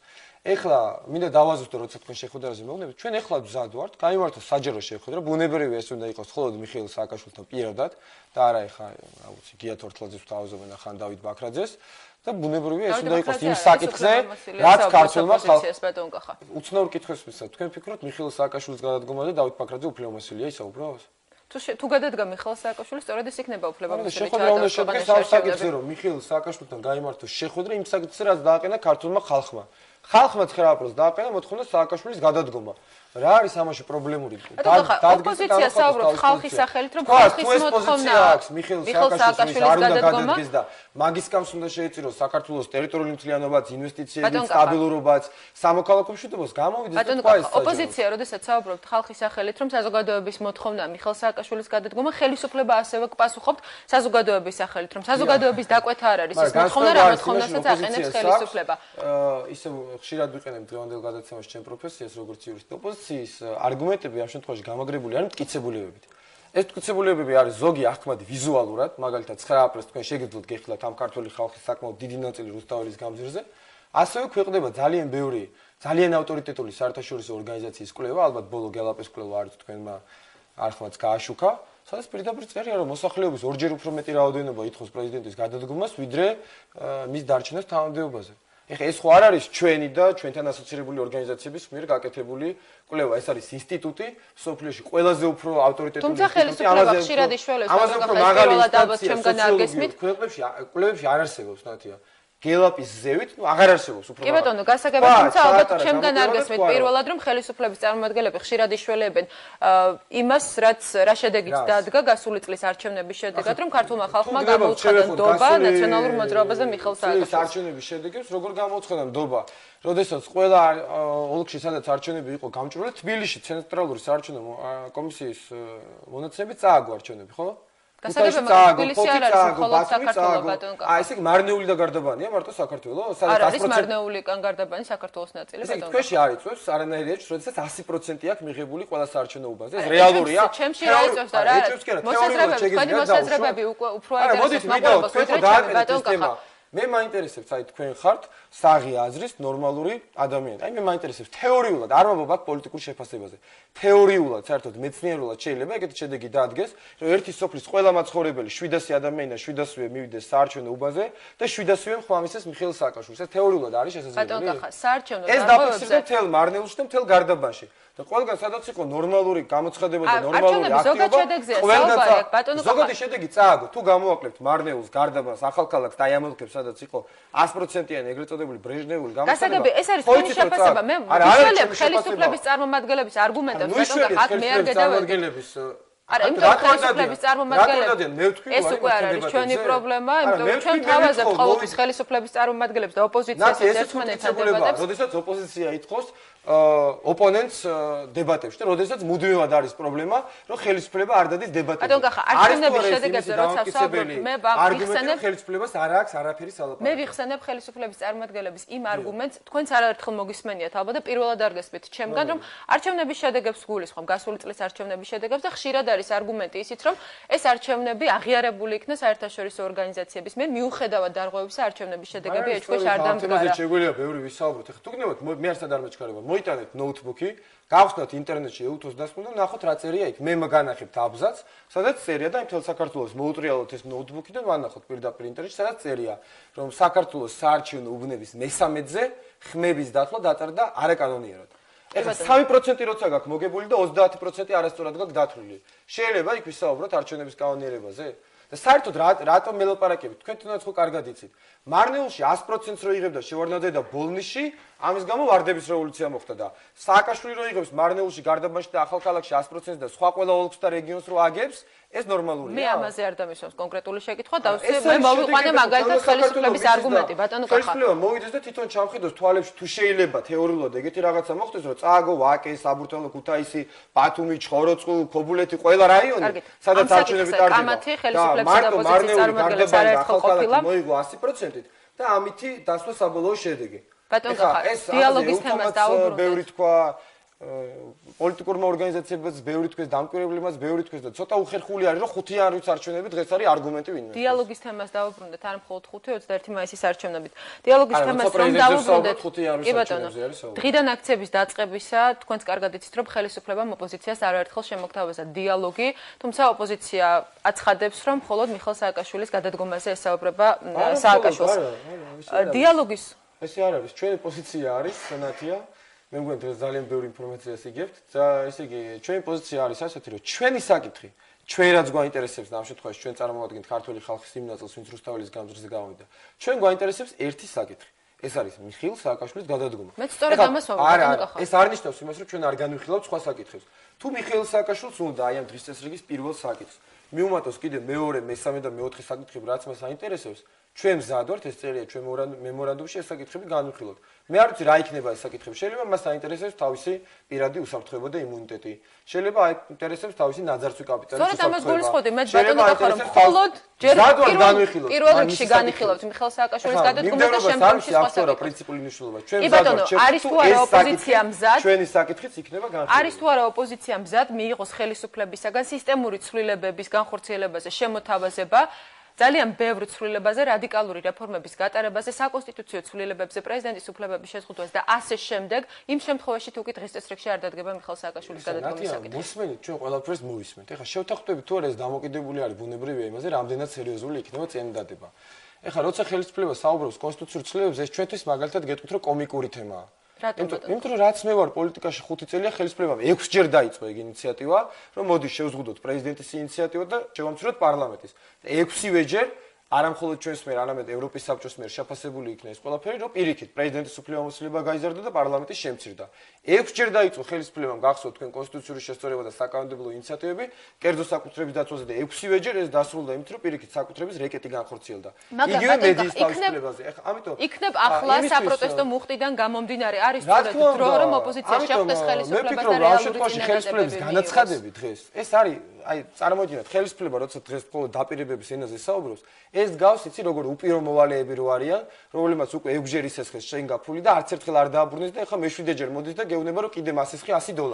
ეხლა მინდა დავაზუსტო, როცა თქვენ შეხვედრაზე მოგნებით, ჩვენ ეხლა მზად ვართ, გაიმართოს საჯარო შეხვედრა, ბუნებრივია ეს უნდა იყოს მხოლოდ მიხეილ სააკაშვილთან პირადად და არა ეხლა რა ვიცი, გია თორთლაძეს თავაზობენ ახან დავით ბაქრაძეს და ბუნებრივია ეს უნდა იყოს იმ საკითხზე, რაც ქართულმა ხალხმა უცნაურ კითხვებს მისცა. თქვენ ფიქრობთ მიხეილ სააკაშვილის გადადგომა და დავით ბაქრაძე უფლებამოსილია ისე უბრალოდ? თუ გადადგა მიხეილ სააკაშვილი, სწორედ ის იქნება უფლებამოსილი. შეხვედრა უნდა შედგეს ამ საკითხზე, რომ მიხეილ სააკაშვილთან გაიმართოს შეხვედრა იმ საკითხზე, რაც დააყენა ქართულმა ხალხმა. ხალხმა 9 აპრილს დააყენა მოთხოვნა სააკაშვილის გადადგომა. რა არის ამაში პრობლემური? ოპოზიცია საუბრობს ხალხის სახელით, რომ ხალხის მოთხოვნა აქვს მიხეილ სააკაშვილის არ უნდა გადადგეს და მაგის კამს უნდა შეეწიროს საქართველოს ტერიტორიული მთლიანობაც, ინვესტიციები, სტაბილურობაც, სამოქალაქო მშვიდობას გამოვიდეს და თქვა ეს. ოპოზიცია, როდესაც საუბრობთ ხალხის სახელით, რომ საზოგადოების მოთხოვნა მიხეილ სააკაშვილის გადადგომა, ხელისუფლება ასევე გპასუხობთ საზოგადოების სახელით, რომ საზოგადოების დაკვეთა არ არის ის მოთხოვნა, რა მოთხოვნასაც აყენებს ხელისუფლება. ისე ხშირად ვიყენებ დღევანდელ გადაცემაში ჩემ პროფესიას როგორც იურისტი. ოპოზიციის არგუმენტები ამ შემთხვევაში გამაგრებული არის მტკიცებულებებით. ეს მტკიცებულებები არის ზოგი ახმადი ვიზუალურად, მაგალითად 9 აპრილს თქვენ შეგიძლიათ გეხილათ ამ ქართული ხალხის საკმაოდ დიდი ნაწილი რუსთაველის გამზირზე. ასევე ქვეყნდება ძალიან ბევრი, ძალიან ავტორიტეტული საერთაშორისო ორგანიზაციის კვლევა, ალბათ ბოლო გელაპის კვლევა არის თქვენმა არხმაც გააშუქა, სადაც პირდაპირ წერია, რომ მოსახლეობის ორჯერ უფრო მეტი რაოდენობა ითხოვს პრეზიდენტის გადადგომას, ვიდრე მის დარჩენას თანამდებობაზე. ეხლა ეს ხო არ არის ჩვენი და ჩვენთან ასოცირებული ორგანიზაციების მიერ გაკეთებული კვლევა, ეს არის ინსტიტუტი, სოფლიოში ყველაზე უფრო ავტორიტეტული ინსტიტუტი. თუმცა ხელისუფლება ხშირად იშველებს, რომ პირველად ალბათ ჩემგან არ გესმით. კვლევებში არ არსებობს ნათია. გელაპის ზევით, აღარ არსებობს უფრო. კი ბატონო, გასაგებია, თუმცა ალბათ ჩემგან არ გესმით პირველად, რომ ხელისუფლების წარმომადგენლები ხშირად იშველებენ იმას, რაც რა შედეგით დადგა გასული წლის არჩევნების შედეგად, რომ ქართულმა ხალხმა გამოუცხადა ნდობა ნაციონალურ მოძრაობაზე მიხეილ სააკაშვილის. არჩევნების შედეგებს როგორ გამოუცხადა ნდობა? როდესაც ყველა ოლქში სადაც არჩევნები იყო გამჭვირვალე, თბილისში ცენტრალური საარჩევნო კომისიის მონაცემები წააგო არჩევნები, ხო? გასაგებია, თბილისი არ არის მხოლოდ საქართველო ბატონო. ესე იგი მარნეული და გარდაბანია მარტო საქართველო? არ არის მარნეულიდან გარდაბანი საქართველოს ნაწილი ბატონო. თქვენში არ იწევს არანაირი ეჭვს, როდესაც 100% აქვს მიღებული ყველა საარჩევნო უბანზე. ეს რეალურია? ჩემში რა იწევს და რა არის? მოსაზრებები უფრო აინტერესებს მაყურებელს, ვიდრე ბატონო. მე მაინტერესებს, აი თქვენ ხართ საღი აზრის ნორმალური ადამიანი. აი მე მაინტერესებს თეორიულად, არ მომბობ პოლიტიკურ შეფასებაზე. თეორიულად, საერთოდ მეცნიერულად შეიძლება ეგეთი შედეგი დაადგეს, რომ ერთი სოფლის ყველა მაცხოვრებელი 700 ადამიანი და 700-ე მივიდეს საარჩევნო უბანზე და 700-ე ხმამისეს მიხეილ სააკაშვილს. ეს თეორიულად არის შესაძლებელი? ბატონო, ხა საარჩევნო ეს დაფიქსირდა მთელ მარნეულში და მთელ გარდაბანში. და ყველგან სადაც იყო ნორმალური გამოცხადება და ნორმალური აქტივობა, ზოგადი შედეგი წააგო. თუ გამოვაკლებთ მარნეულს, გარდაბანს, ახალქალაქს და აი ამ ოლქებს სადაც იყო 100%-იანი ეგრეთ წოდებული ბრეჟნევული გამოცხადება. გასაგებია, ეს არის თქვენი შეფასება. მე ვიშველებ ხელისუფლების წარმომადგენლების არგუმენტებს, ბატონო, აქ მე არ გადავედი. არა, იმიტომ ხელისუფლების წარმომადგენლები. ეს უკვე არ არის ჩვენი პრობლემა, იმიტომ რომ ჩვენ თავაზებთ ყოველთვის ხელისუფლების წარმომადგენლებს და ოპოზიციას ერთმანეთთან დებატებს. როდესაც ოპოზიცია ითხოვს ოპონენტს დებატებში და როდესაც მუდმივად არის პრობლემა, რომ ხელისუფლება არ დადის დებატებში. ბატონო, ხა არჩევნების შედეგებზე როცა ვსაუბრობ, მე ვიხსენებ ხელისუფლებას არ აქვს არაფერი სალაპარაკო. მე ვიხსენებ ხელისუფლების წარმომადგენლების იმ არგუმენტს, თქვენც არაერთხელ მოგისმენიათ ალბათ და პირველად არ გესმით ჩემგან, რომ არჩევნების შედეგებს გულისხმობ, გასული წლის არჩევნების შედეგებს და ხშირად არის არგუმენტი ისიც, რომ ეს არჩევნები აღიარებული იქნა საერთაშორისო ორგანიზაციების მიერ, მიუხედავად დარღვევებისა, არჩევნების შედეგები ეჭვქვეშ არ დამდგარა. შეგვიძლია ბევრი ვისაუბროთ. ეხლა თუ გნებოთ, მე არც არ მეჩქარება. მოიტანეთ ნოუთბუქი, გავხსნათ ინტერნეტში EUTOS დასმულ და ნახოთ რა წერია იქ. მე მაგანახებთ აბზაც, სადაც წერია და მთელ საქართველოს მოუტრიალოთ ეს ნოუთბუქი და ვანახოთ პირდაპირ ინტერნეტში, სადაც წერია, რომ საქართველოს საარჩევნო უბნების 13-ზე ხმების დათვლა დატარდა არაკანონიერად. ეხლა 3% როცა გაქვს მოგებული და 30% არასწორად გაქვს დათვლილი. შეიძლება იქ ვისაუბროთ არჩევნების კანონიერებაზე? და საერთოდ რატომ მელაპარაკებით? თქვენ თუნდაც ხო კარგად იცით. მარნეულში 100%-ს რო იღებდა შევარდნაძე და ბოლნიში, ამის გამო ვარდების რევოლუცია მოხდა და სააკაშვილი რო იღებს მარნეულში, გარდაბანში და ახალქალაქში 100%-ს და სხვა ყველა ოლქს და რეგიონს რო აგებს, ეს ნორმალურია. მე ამაზე არ დამისვამს კონკრეტული შეკითხვა, დავსვე მე მოვიყვანე მაგალითად ხელისუფლების არგუმენტი, ბატონო კახა. ხელისუფლება მოვიდეს და თვითონ ჩამხედოს თვალებში თუ შეიძლება თეორიულად ეგეთი რაღაცა მოხდეს, რომ წააგო ვაკე, საბურთალო, ქუთაისი, ბათუმი, ჩხოროწყუ, ქობულეთი, ყველა რაიონი, სადაც არჩევნები ტარდება. კამათი ხელისუფლებისა და ოპოზიციის წარმომადგენლებს არაერთხელ ყოფილა. მოიგო 100%-ით და ამითი დასვა საბოლოო შედეგი. ბატონო კახა, დიალოგის თემას დაუბრუნდეთ. ბევრი თქვა პოლიტიკურმა ორგანიზაციებმაც ბევრი თქვეს, დამკვირვებლებმაც ბევრი თქვეს და ცოტა უხერხული არის, რომ 5 იანვრის არჩევნები დღეს არის არგუმენტი ვინმე. დიალოგის თემას დაუბრუნდეთ, არ მხოლოდ 5-21 მაისის არჩევნებით. დიალოგის თემას რომ დაუბრუნდეთ. კი ბატონო, დღიდან აქციების დაწყებისა თქვენც კარგად იცით, რომ ხელისუფლებამ ოპოზიციას არაერთხელ შემოგთავაზა დიალოგი, თუმცა ოპოზიცია აცხადებს, რომ მხოლოდ მიხეილ სააკაშვილის გადადგომაზე ესაუბრება სააკაშვილს. დიალოგის ესე არ არის, ჩვენი პოზიცია არის სენატია. მე მგონი დღეს ძალიან ბევრი ინფორმაციას იგებთ და ესე იგი ჩვენი პოზიცია არის ასეთი რომ ჩვენი საკითხი ჩვენ რაც გვაინტერესებს და ამ შემთხვევაში ჩვენ წარმოვადგენთ ქართული ხალხის იმ ნაწილს ვინც რუსთაველის გამზრზე გავიდა ჩვენ გვაინტერესებს ერთი საკითხი ეს არის მიხეილ სააკაშვილის გადადგომა მე სწორედ ამას ვამბობ არა ეს არ ნიშნავს იმას რომ ჩვენ არ განვიხილავთ სხვა საკითხებს თუ მიხეილ სააკაშვილს უნდა აი ამ დღის წესრიგის პირველ საკითხს მიუმატოს კიდე მეორე მესამე და მეოთხე საკითხები რაც მას აინტერესებს ჩვენ მზად ვართ ეს წერია ჩვენ მემორანდუმში ეს საკითხები განვიხილოთ მე არ ვიცი რა იქნება ეს საკითხები შეიძლება მას აინტერესებს თავისი პირადი უსაფრთხოება და იმუნიტეტი შეიძლება აინტერესებს თავისი ნაძარცვი კაპიტალის უსაფრთხოება სწორედ ამას გულისხმობდი მე ბატონო კახა რომ მხოლოდ ჯერ პირველ რიგში განიხილავთ მიხეილ სააკაშვილის გადადგომას და შემდგომში სხვა საკითხებს პრინციპული მნიშვნელობა ჩვენ მზად ვართ არის თუ არა ოპოზიცია მზად ჩვენი საკითხიც იქნება განხილული არის თუ არა ოპოზიცია მზად მიიღოს ხელისუფლებისაგან სისტემური ცვლილებების განხორციელებაზე შემოთავაზება ძალიან ბევრ ცვლილებაზე, რადიკალური რეფორმების გატარებაზე, საკონსტიტუციო ცვლილებებზე, პრეზიდენტის უფლებების შეზღუდვაზე და ასე შემდეგ, იმ შემთხვევაში თუ კი დღეს წესრიგში არ დადგება მიხეილ სააკაშვილის გადადგომის საკითხი. მოსმენით, ჩვენ ყველაფერს მოვისმენთ. ეხლა შევთანხმდებით თუ არა ეს დამოკიდებული არის ბუნებრივია იმაზე, რამდენად სერიოზული იქნება წინადადება. ეხლა როცა ხელისუფლება საუბრობს კონსტიტუციურ ცვლილებებზე, ეს ჩვენთვის მაგალითად გეტყვით, რომ კომიკური თემაა. იმიტომ რომ რაც მე ვარ პოლიტიკაში 5 წელია ხელისუფლებამ 6 ჯერ დაიწყო ეგ ინიციატივა, რომ მოდი შევზღუდოთ პრეზიდენტის ინიციატივა და შევამციროთ პარლამენტის. 6-ვე ჯერ არა მხოლოდ ჩვენს მიერ, არამედ ევროპის საბჭოს მიერ შეფასებული იქნა ეს ყველაფერი, რომ პირიქით პრეზიდენტის უფლებამოსილება გაიზარდა და პარლამენტი შემცირდა. 6 ჯერ დაიწყო ხელისუფლებამ გახსოვთ თქვენ კონსტიტუციური შესწორება და საკანონმდებლო ინიციატივები, კერძო საკუთრების დაცვაზე და 6-ვე ჯერ ეს დასრულდა იმით, რომ პირიქით საკუთრების რეკეტი განხორციელდა. იგივე მედიის თავისუფლებაზე. ეხლა ამიტომ იქნებ ახლა საპროტესტო მუხტიდან გამომდინარე არის სწორედ დრო, რომ ოპოზიცია შეხვდეს ხელისუფლებას და რეალური ხელისუფლების განაცხადები დღეს. ეს არის აი წარმოვიდგინეთ ხელისუფლება როცა დღეს მხოლოდ დაპირებების ენაზე საუბრობს ეს გავს იცი როგორ უპირო მოვალეები რო არიან რომლებმაც უკვე 6 ჯერ ისესხეს შენ გაფული და არც ერთხელ არ დააბრუნეს და ეხლა მე-7 ჯერ მოდის და გეუბნება რომ კიდე მას ესხი $100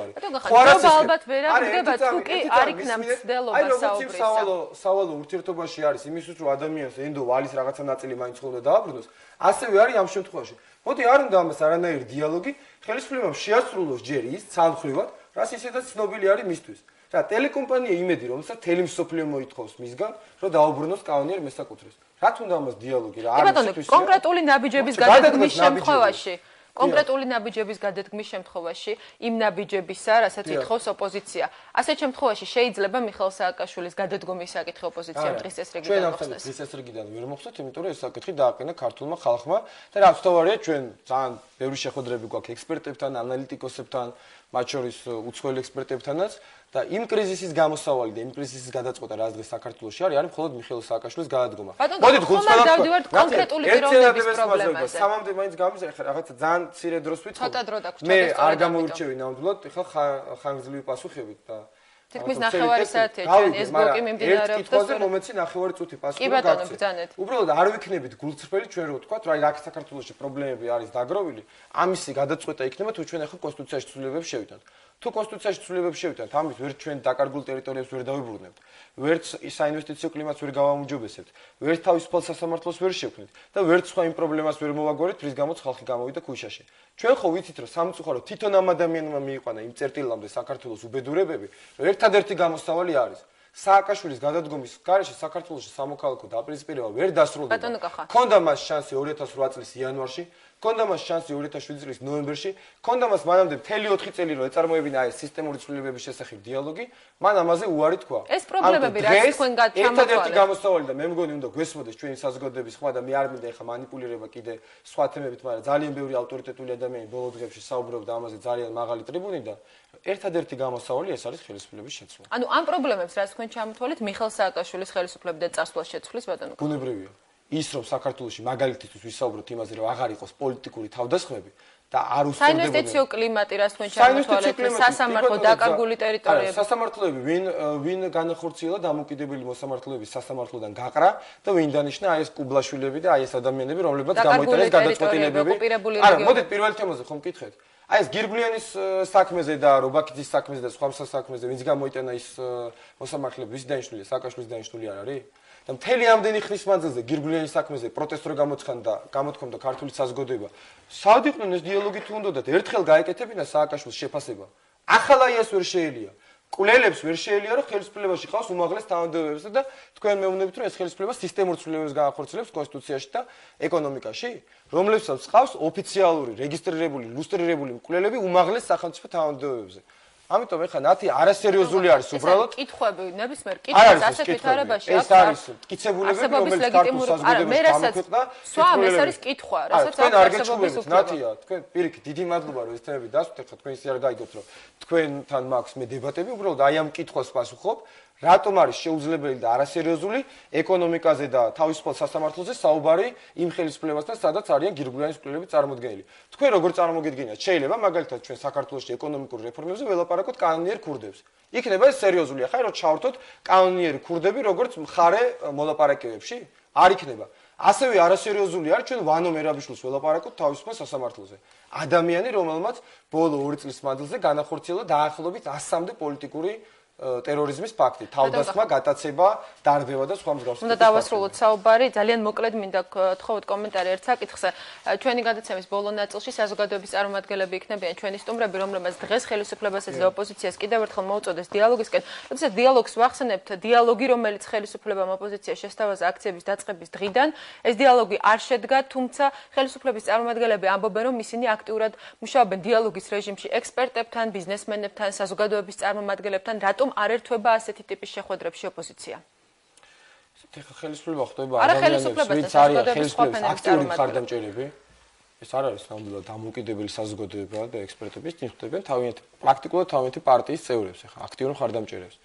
ხო ალბათ ვერ აღდება თუ კი არ იქნა მცდელობა საუბრისა სავალო ურთიერთობაში არის იმისთვის რომ ადამიანს ენდო ვალის რაღაცა ნაწილი მაინც ხოლმე დააბრუნოს ასევე არის ამ შემთხვევაში მოდი არ უნდა ამას არანაირი დიალოგი ხელისუფლებამ შეასრულოს ჯერ ის ცალმხრივად რაც ისედაც ცნობილი არის მისთვის რა ტელეკომპანია იმედი რომელსაც თელი მსოფლიო მოითხოვს მისგან რომ დაუბრუნოს კანონიერ მესაკუთრეს რა თუნდა ამას დიალოგი რა არის ბატონო კონკრეტული ნაბიჯების გადადგმის შემთხვევაში კონკრეტული ნაბიჯების გადადგმის შემთხვევაში იმ ნაბიჯებისა რასაც ითხოვს ოპოზიცია ასეთ შემთხვევაში შეიძლება მიხეილ სააკაშვილის გადადგომის საკითხი ოპოზიციამ დღის წესრიგიდან მოხდეს დღის წესრიგიდან ვერ მოხდეთ იმიტომ რომ ეს საკითხი დააყენა ქართულმა ხალხმა და რაც თავარია ჩვენ ძალიან ბევრი შეხვედრები გვაქვს ექსპერტებთან ანალიტიკოსებთან მათ შორის უცხოელ ექსპერტებთანაც და იმ კრიზისის გამოსავალი და იმ კრიზისის გადაწყვეტა რაც დღეს საქართველოში არის არის მხოლოდ მიხეილ სააკაშვილის გადადგომა. მოდით გულწრფელად დავდივართ კონკრეტული პიროვნების პრობლემაზე. სამამდე მაინც გამიზრდა ხა რაღაცა ძალიან მცირე დროს ვიტყოდი. ცოტა დრო დაგვრჩა. მე არ გამოვირჩევი ნამდვილად, ეხლა ხანგრძლივი პასუხებით და თითქმის 9 საათია ჩვენ ეს ბლოკი მიმდინარეობს და ეს მომენტში 9 წუთი პასუხი გაგცეთ. უბრალოდ არ ვიქნებით გულწრფელი ჩვენ რო ვთქვა, რა იქ საქართველოში პრობლემები არის დაგროვილი, ამისი გადაწყვეტა იქნება თუ ჩვენ ახლა კონსტიტუციაში ცვლილებებს შევიტანთ. თუ კონსტიტუციაში ცვლილებებს შევიტანთ, ამით ვერ ჩვენ დაკარგულ ტერიტორიებს ვერ დავიბრუნებთ. ვერც საინვესტიციო კლიმატს ვერ გავამოჯობესებთ, ვერც თავისუფალ სასამართლოს ვერ შევქმნით და ვერც სხვა იმ პრობლემას ვერ მოვაგვარეთ, რის გამოც ხალხი გამოვიდა ქუჩაში. ჩვენ ხო ვიცით, რომ სამწუხარო თვითონ ამ ადამიანმა მიიყვანა იმ წერტილამდე საქართველოს უბედურებები, რომ ერთადერთი გამოსავალი არის სააკაშვილის გადადგომის გარეშე საქართველოში სამოქალაქო დაპირისპირება ვერ დასრულდება. ქონდა მას შანსი 2008 წლის იანვარში, ქონდა მას შანსი 2007 წლის ნოემბერში, ქონდა მას მანამდე მთელი 4 წელი რომ ეწარმოებინა ეს სისტემური ცვლილებების შესახებ დიალოგი, მან ამაზე უარი თქვა. ეს პრობლემები რაც თქვენ ერთადერთი გამოვთვალეთ. გამოსავალი და მე მგონი უნდა გვესმოდეს ჩვენი საზოგადოების ხმა და მე არ მინდა ეხა манипуლირება კიდე სხვა თემებით, მაგრამ ძალიან ბევრი ავტორიტეტული ადამიანი ბოლო დღეებში საუბრობდა ამაზე ძალიან მაღალი ტრიბუნიდან. ერთადერთი გამოსავალი ეს არის ხელისუფლების შეცვლა. ანუ ამ პრობლემებს რაც თქვენ ჩამოთვალეთ მიხეილ სააკაშვილის ხელისუფლებიდან წასვლას შეცვლის ბატონო. ბუნებრივია. ის რომ საქართველოში მაგალითისთვის ვისაუბროთ იმაზე რომ აღარ იყოს პოლიტიკური თავდასხმები და არ უსწორდებოდნენ საინვესტიციო კლიმატი რაც თქვენ ჩამოთვალეთ სასამართლო დაკარგული ტერიტორიები. სასამართლოები ვინ განახორციელა დამოუკიდებელი მოსამართლეების სასამართლოდან გაყრა და ვინ დანიშნა აი ეს კუბლაშვილები და აი ეს ადამიანები რომლებმაც გამოიტანეს გადაწყვეტილებები. არა, მოდით პირველ თემაზე ხომ მკითხეთ. აი ეს გირგვლიანის საქმეზე და რობაქიძის საქმეზე და სხვა საქმეზე ვინც გამოიტანა ის მოსამართლეები ვის დანიშნულია? სააკაშვილის დანიშნული არ არის? და მთელი ამდენი ხნის მანძილზე გირგვლიანის საქმეზე პროტესტ რო გამოთქვამდა ქართული საზოგადოება. სად იყვნენ ეს დიალოგი თუ უნდათ ერთხელ გაეკეთებინა სააკაშვილის შეფასება. ახლა ის ვერ შეელია. კულელებს ვერ შეელია რომ ხელისუფლებაში ყავს უმაღლეს თანამდებობებზე და თქვენ მეუბნებით რომ ეს ხელისუფლება სისტემურ ცვლილებებს გაახორციელებს კონსტიტუციაში და ეკონომიკაში, რომლებსაც ყავს ოფიციალური, რეგისტრირებული, ლუსტრირებული კულელები უმაღლეს სახელმწიფო თანამდებობებზე. ამიტომ ეხლა ნათი არასერიოზული არის უბრალოდ კითხვები ნებისმიერ კითხვას ასეთ ვითარებაში ეს არის მტკიცებულებები რომელიც ქართულ საზოგადოებაში გამოქვეყნდა სვა ეს არის კითხვა რასაც არსებობის უკრება ნათია თქვენ პირიქით დიდი მადლობა რომ ეს თემები დასვთ ეხლა თქვენ ისე არ გაიგოთ რომ თქვენთან მაქვს მე დებატები უბრალოდ აი ამ კითხვას პასუხობ რატომ არის შეუძლებელი და არასერიოზული ეკონომიკაზე და თავისუფალ სასამართლოზე საუბარი იმ ხელისუფლებასთან სადაც არიან გირგვლიანის კვლელები წარმოდგენილი თქვენ როგორ წარმოგიდგენიათ შეიძლება მაგალითად ჩვენ საქართველოში ეკონომიკური რეფორმებზე ველაპარაკოთ კანონიერ ქურდებს იქნება ეს სერიოზული ახლა რომ ჩავრთოთ კანონიერი ქურდები როგორც მხარე მოლაპარაკებებში არ იქნება ასევე არასერიოზული არის ჩვენ ვანო მერაბიშვილს ველაპარაკოთ თავისუფალ სასამართლოზე ადამიანი რომელმაც ბოლო 2 წლის მანძილზე განახორციელა დაახლოებით 100-მდე პოლიტიკური ტერორიზმის ფაქტი, თავდასხმა, გატაცება, დარბევა და სხვა მსგავსი. უნდა დავასრულოთ საუბარი, ძალიან მოკლედ მინდა გთხოვოთ კომენტარი ერთ საკითხზე. ჩვენი გადაცემის ბოლო ნაწილში საზოგადოების წარმომადგენლები იქნებიან ჩვენი სტუმრები, რომლებმაც დღეს ხელისუფლებასაც და ოპოზიციას კიდევ ერთხელ მოუწოდეს დიალოგისკენ. როდესაც დიალოგს ვახსენებთ, დიალოგი, რომელიც ხელისუფლებამ ოპოზიციას შესთავაზა აქციების დაწყების დღიდან, ეს დიალოგი არ შედგა, თუმცა ხელისუფლების წარმომადგენლები ამბობენ, რომ ისინი აქტიურად მუშაობენ დიალოგის რეჟიმში ექსპერტებთან, ბიზნესმენებთან, საზოგადოების წარმომადგენლებთან, რატომ არ ერთვება ასეთი ტიპის შეხვედრებში ოპოზიცია. ეხლა ხელისუფლება ხდება ადამიანებს, ვინც არის ხელისუფლების აქტიური მხარდამჭერები. ეს არ არის ნამდვილად დამოუკიდებელი საზოგადოება და ექსპერტები ისინი ხდებიან თავიანთი პრაქტიკულად თავიანთი პარტიის წევრებს, ეხლა აქტიურ მხარდამჭერებს.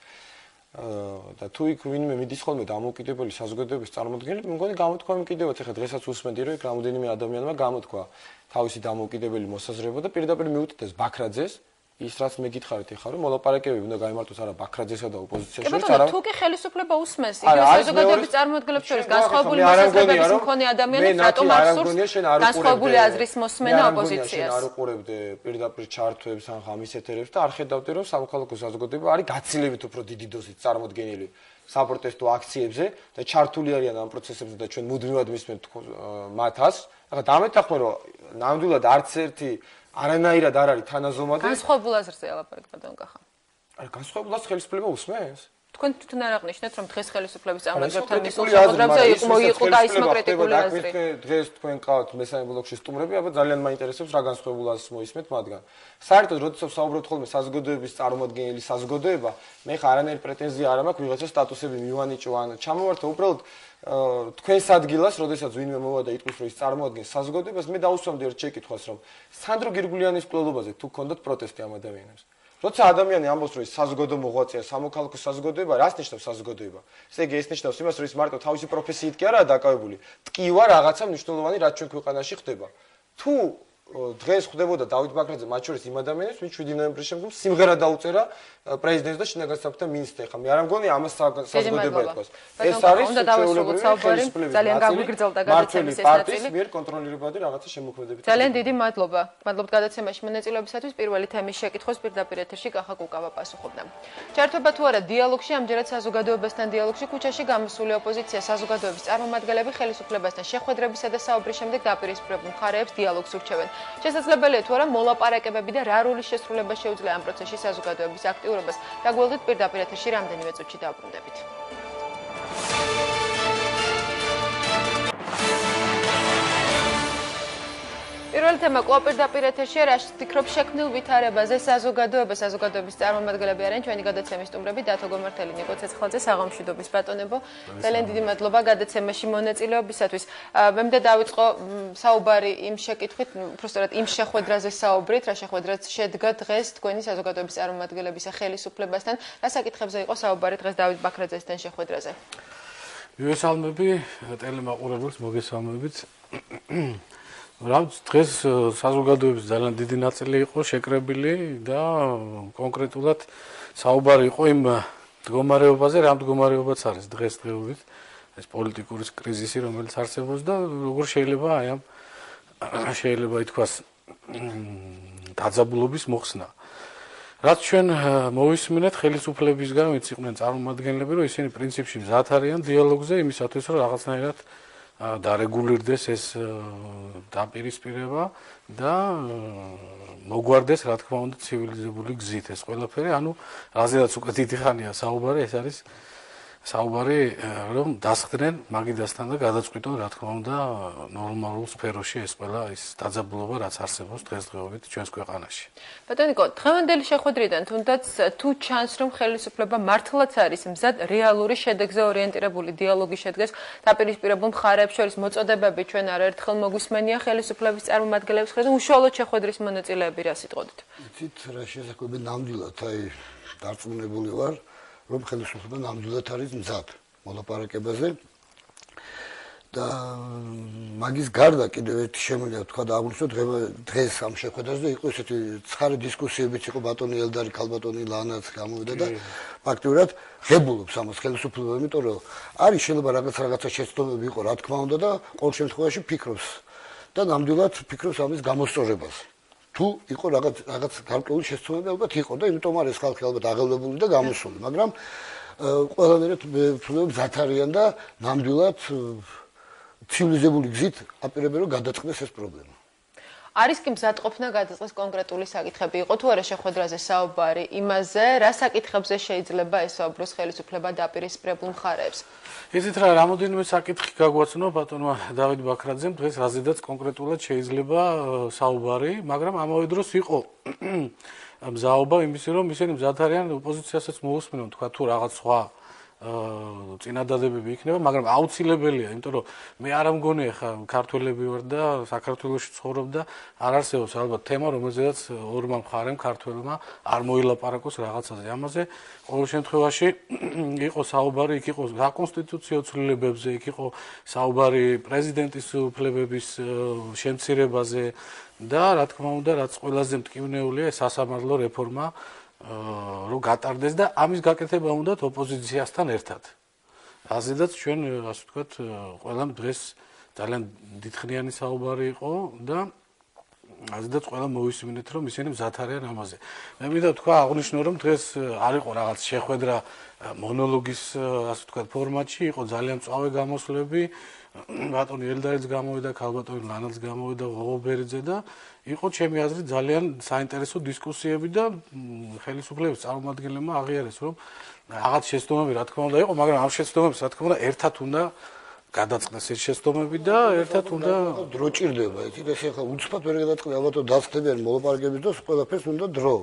და თუ იქ ვინმე მიდის ხოლმე დამოუკიდებელი საზოგადოების წარმოადგენელი, მე მგონი გამოთქვამი კიდევაც ეხლა დღესაც უსმენდი რომ იქ რამოდენიმე ადამიანმა გამოთქვა თავისი დამოუკიდებელი მოსაზრება და პირდაპირ მიუთითეს ბაქრაძეს ის რაც მე გითხარით ეხლა რომ მოლაპარაკებები უნდა გაიმართოს არა ბაქრაძესა და ოპოზიციაში შორის არა თუ კი ხელისუფლება უსმენს იგივე საზოგადოების წარმომადგენლებს შორის განსხვავებული მოსაზრებების მქონე ადამიანებს რატომ არ სურს განსხვავებული აზრის მოსმენა ოპოზიციას შენ არ უყურებდე პირდაპირ ჩართვებს ან ღამის ეთერებს და არ ხედავდე რომ სამოქალაქო საზოგადოება არის გაცილებით უფრო დიდი დოზით წარმოდგენილი საპროტესტო აქციებზე და ჩართული არიან ამ პროცესებზე და ჩვენ მუდმივად მისმენთ მათას ახლა დამეთახმე რომ ნამდვილად არც ერთი არანაირად არ არის თანაზომადი. განსხვავებულ აზრზე ელაპარაკ ბატონ კახა. არა, განსხვავებულ აზრს ხელისუფლება უსმენს. თქვენ თვითონ არ აღნიშნეთ, რომ დღეს ხელისუფლების წარმომადგენლებთან მისულ შეხვედრებზე იყო გაისმა კრიტიკული აზრი. დღეს თქვენ ყავთ მესამე ბლოკში სტუმრები, აბა ძალიან მაინტერესებს რა განსხვავებულ აზრს მოისმენთ მათგან. საერთოდ როდესაც საუბრობთ ხოლმე საზოგადოების წარმომადგენელი საზოგადოება, მე ხა არანაირი პრეტენზია არ მაქვს ვიღაცა სტატუსები მივანიჭო ან ჩამოვარდა უბრალოდ თქვენს ადგილას, როდესაც ვინმე მოვა და იტყვის, რომ ის წარმოადგენს საზოგადოებას, მე დაუსვამდი ერთ შეკითხვას, რომ სანდრო გირგვლიანის კვლელობაზე თუ გქონდათ პროტესტი ამ ადამიანებს. როცა ადამიანი ამბობს, რომ ის საზოგადო მოღვაწეა, სამოქალაქო საზოგადოება, რას ნიშნავს საზოგადოება? ესე იგი, ეს ნიშნავს იმას, რომ ის მარტო თავისი პროფესიით კი არაა დაკავებული, ტკივა რაღაცა მნიშვნელოვანი, რაც ჩვენ ქვეყანაში ხდება. თუ დღეს ხდებოდა დავით ბაქრაძე მათ შორის იმ ადამიანებს, ვინც 7 ნოემბრის შემდგომ სიმღერა დაუწერა პრეზიდენტს და შინაგან საქმეთა მინისტრს. ხა მე არ მგონი ამას საზოგადოება ეთქოს. ეს არის ძალიან გაგვიგრძელდა გადაცემის ეს ნაწილი. მიერ კონტროლირებადი რაღაცა შემოქმედებითი. ძალიან დიდი მადლობა. მადლობთ გადაცემაში მონაწილეობისათვის. პირველი თემის შეკითხვის პირდაპირ ეთერში კახა კუკავა პასუხობდა. ჩართობა თუ არა დიალოგში, ამჯერად საზოგადოებასთან დიალოგში ქუჩაში გამოსული ოპოზიცია საზოგადოების წარმომადგენლები ხელისუფლებასთან შეხვედრებისა და საუბრის შემდეგ დაპირისპირებულ მხარეებს დიალოგს ურჩევენ. შესაძლებელია თუ არა მოლაპარაკებები და რა როლის შესრულება შეუძლია ამ პროცესში საზოგადოების აქტიურობას. დაგველდით პირდაპირ ეთერში რამდენიმე წუთში დავბრუნდებით. პირველი თემა კვლავ პირდაპირ ეთერშია, რა ფიქრობ შექმნილ ვითარებაზე საზოგადოების წარმომადგენლები არიან ჩვენი გადაცემის სტუმრები დათო გომართელი, ნიკო ცეცხლაძე, საღამოშვიდობის ბატონებო. ძალიან დიდი მადლობა გადაცემაში მონაწილეობისათვის. მე მინდა დავიწყო საუბარი იმ შეკითხვით, უბრალოდ იმ შეხვედრაზე საუბრით, რა შეხვედრაც შედგა დღეს თქვენი საზოგადოების წარმომადგენლების ხელისუფლებასთან. რა საკითხებზე იყო საუბარი დღეს დავით ბაქრაძესთან შეხვედრაზე? მოგესალმები ტელემაყურებელს, მოგესალმებით. დღეს საზოგადოების ძალიან დიდი ნაწილი იყო შეკრებილი და კონკრეტულად საუბარი იყო იმ მდგომარეობაზე, რა მდგომარეობაც არის დღესდღეობით, ეს პოლიტიკური კრიზისი, რომელიც არსებობს და როგორ შეიძლება აი ამ შეიძლება ითქვას დაძაბულობის მოხსნა. რაც ჩვენ მოვისმინეთ ხელისუფლებისგან, ვინც იყვნენ წარმომადგენლები, რომ ისინი პრინციპში მზად არიან დიალოგზე, იმისათვის რომ რაღაცნაირად დარეგულირდეს ეს დაპირისპირება და მოგვარდეს, რა თქმა უნდა, ცივილიზებული გზით ეს ყველაფერი. ანუ რაზედაც უკვე დიდი ხანია საუბარი, ეს არის საუბარი, რომ დასხდნენ მაგიდასთან და გადაწყვიტონ, რა თქმა უნდა, ნორმალურ სფეროში ეს ყველა ის დაძაბულობა, რაც არსებობს დღესდღეობით ჩვენს ქვეყანაში. ბატონიკო, დღევანდელი შეხვედრიდან თუნდაც თუ ჩანს, რომ ხელისუფლება მართლაც არის მზად რეალური შედეგზე ორიენტირებული დიალოგი შედგეს დაპირისპირებულ მხარეებს შორის, მოწოდებები ჩვენ არაერთხელ მოგვისმენია ხელისუფლების წარმომადგენლების მხრიდან, უშუალოდ შეხვედრის მონაწილეები რა სიტყვით? იცით რა შესაძლებელი ნამდვილად აი დარწმუნებული ვარ, რომ ხელისუფლება ნამდვილად არის მზად მოლაპარაკებაზე და მაგის გარდა კიდევ ერთი შემიძლია თქვა და აღვნიშნოთ დღეს ამ შეხვედრაზე იყო ესეთი ცხარე დისკუსიებიც იყო ბატონი ელდარი, ქალბატონი ლანაც გამოვიდა და ფაქტობრივად ღებულობს ამას ხელისუფლება, იმიტომ რომ არის შეიძლება რაღაცა შეცდომები იყო, რა თქმა უნდა და ყოველ შემთხვევაში ფიქრობს და ნამდვილად ფიქრობს ამის გამოსწორებას. თუ იყო რაღაც გარკვეული შეცდომები ალბათ იყო და იმიტომ არის ხალხი ალბათ აღელვებული და გამოსული, მაგრამ ყველანაირად ვფიქრობ მზად არიან და ნამდვილად ცივილიზებული გზით აპირებენ რომ გადაწყდეს ეს პრობლემა. არის კი მზადყოფნა გადაწყდეს კონკრეტული საკითხები იყო თუ არა შეხვედრაზე საუბარი იმაზე, რა საკითხებზე შეიძლება ესაუბროს ხელისუფლება დაპირისპირებულ მხარეებს? იცით რა, რამოდენიმე საკითხი გაგვაცნო ბატონმა დავით ბაქრაძემ დღეს, რაზედაც კონკრეტულად შეიძლება საუბარი, მაგრამ ამავე დროს იყო მზაობა იმისი, რომ ისინი მზად არიან ოპოზიციასაც მოусმინონ, თქვა თუ რაღაც სხვა წინადადებები იქნება, მაგრამ აუცილებელია, იმიტომ რომ მე არ ამგონია ხა ქართველები ვარ და საქართველოში ცხოვრობ და არ არსებობს ალბათ თემა, რომელზეც ორმა მხარემ ქართველმა არ მოილაპარაკოს რაღაცაზე. ამაზე ყოველ შემთხვევაში იყო საუბარი, იქ იყო საკონსტიტუციო ცვლილებებზე, იქ იყო საუბარი პრეზიდენტის უფლებების შემცირებაზე და რა თქმა უნდა, რაც ყველაზე მტკივნეულია სასამართლო რეფორმა რომ გატარდეს და ამის გაკეთება უნდათ ოპოზიციასთან ერთად. რაზედაც ჩვენ, ასე ვთქვათ, ყველამ დღეს ძალიან დიდხნიანი საუბარი იყო და რაზედაც ყველამ მოვისმინეთ, რომ ისინი მზად არიან ამაზე. მე მინდა თქვა აღნიშნო, რომ დღეს არ იყო რაღაც შეხვედრა მონოლოგის, ასე ვთქვათ, ფორმატში, იყო ძალიან მწვავე გამოსვლები, ბატონი ელდარიც გამოვიდა, ქალბატონი ლანაც გამოვიდა, ღოღობერიძე და იყო ჩემი აზრით ძალიან საინტერესო დისკუსიები და ხელისუფლების წარმომადგენლებმა აღიარეს, რომ რაღაც შეცდომები რა თქმა უნდა იყო, მაგრამ ამ შეცდომებს რა თქმა უნდა ერთად უნდა გადაწყდეს ეს შეცდომები და ერთად უნდა დრო ჭირდება, იცით, ეს ახლა უცბად ვერ გადაწყდება, ალბათ დასწრებიან მოლაპარაკების დროს ყველაფერს უნდა დრო.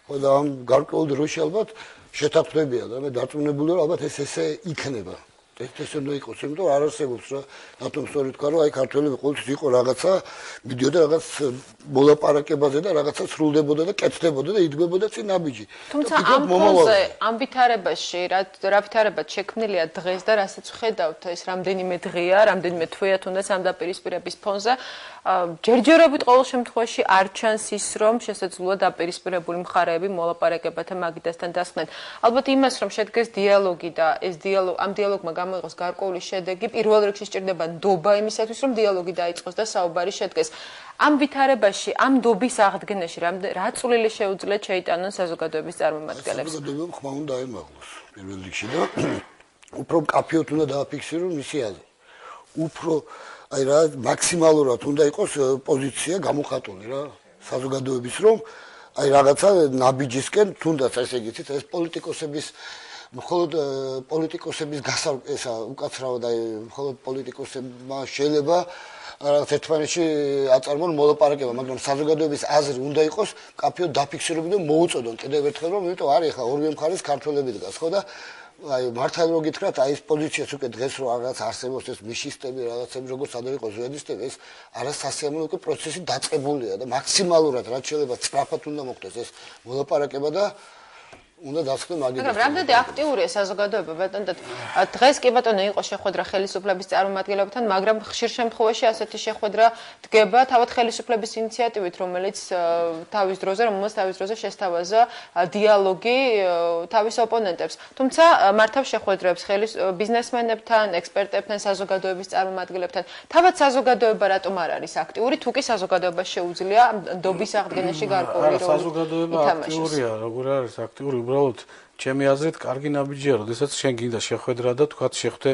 ხო და ამ გარკვეულ დროში ალბათ შეთანხმდებია და მე დარწმუნებული ვარ, ალბათ ეს ესე იქნება. ეს უნდა იყოს, იმიტომ რომ არ არსებობს რა, რატომ სწორი თქვა, რომ აი ქართველები ყოველთვის იყო რაღაცა, მიდიოდა რაღაც მოლაპარაკებაზე და რაღაცა სრულდებოდა და კეთდებოდა და იდგებოდა წინ ნაბიჯი. თუმცა ამ ფონზე, ამ ვითარებაში, რა ვითარებად შექმნილია დღეს და რასაც ხედავთ, ეს რამდენიმე დღეა, რამდენიმე თვეა თუნდაც ამ დაპირისპირების ფონზე, ჯერჯერობით ყოველ შემთხვევაში არ ჩანს ის, რომ შესაძლოა დაპირისპირებული მხარეები მოლაპარაკებათა მაგიდასთან დასხდნენ. ალბათ იმას, რომ შედგეს დიალოგი და ეს ამ დიალოგმა გამოიყოს გარკვეული შედეგი, პირველ რიგში სჭირდება ნდობა იმისათვის, რომ დიალოგი დაიწყოს და საუბარი შედგეს. ამ ვითარებაში, ამ ნდობის აღდგენაში რა წვლილი შეუძლიათ შეიტანონ საზოგადოების წარმომადგენლებს? საზოგადოებამ ხმა უნდა აიმაღლოს პირველ რიგში და უფრო კაფეოთ უნდა დააფიქსირონ მისი აზრი. უფრო აი რა მაქსიმალურად უნდა იყოს პოზიცია გამოხატული რა საზოგადოების, რომ აი რაღაცა ნაბიჯისკენ თუნდაც ესე იგიცით ეს პოლიტიკოსების მხოლოდ პოლიტიკოსების ესა უკაცრავად აი მხოლოდ პოლიტიკოსებმა შეიძლება რაღაც ერთმანეთში აწარმოონ მოლაპარაკება, მაგრამ საზოგადოების აზრი უნდა იყოს კაფეოდ დაფიქსირებული და მოუწოდონ კიდევ ერთხელ რომ იმიტომ არის ხა ორივე მხარეს ქართველები დგას ხო და აი მართალ რო გითხრათ აი ეს პოზიციაც უკვე დღეს რო რაღაც არსებობს ეს მიშისტები რაღაცები როგორც ადერ იყო ზვედისტები ეს არასასიამოვნო უკვე პროცესი დაწყებულია და მაქსიმალურად რაც შეიძლება სწრაფად უნდა მოხდეს ეს მოლაპარაკება და უნდა დასხდე მაგით. მაგრამ რამდენი აქტიურია საზოგადოება ბატონო? დღეს კი ბატონო იყო შეხვედრა ხელისუფლების წარმომადგენლებთან, მაგრამ ხშირ შემთხვევაში ასეთი შეხვედრა დგება თავად ხელისუფლების ინიციატივით, რომელიც თავის დროზე შესთავაზა დიალოგი თავის ოპონენტებს. თუმცა მართავს შეხვედრებს ბიზნესმენებთან, ექსპერტებთან, საზოგადოების წარმომადგენლებთან. თავად საზოგადოება რატომ არ არის აქტიური? თუ კი საზოგადოებას შეუძლია ნდობის აღდგენაში გარკვეული როლი. საზოგადოება აქტიურია, როგორ არის აქტიური? უბრალოდ ჩემი აზრით კარგი ნაბიჯია, როდესაც შენ გინდა შეხვედრა და თქვა შეხვდე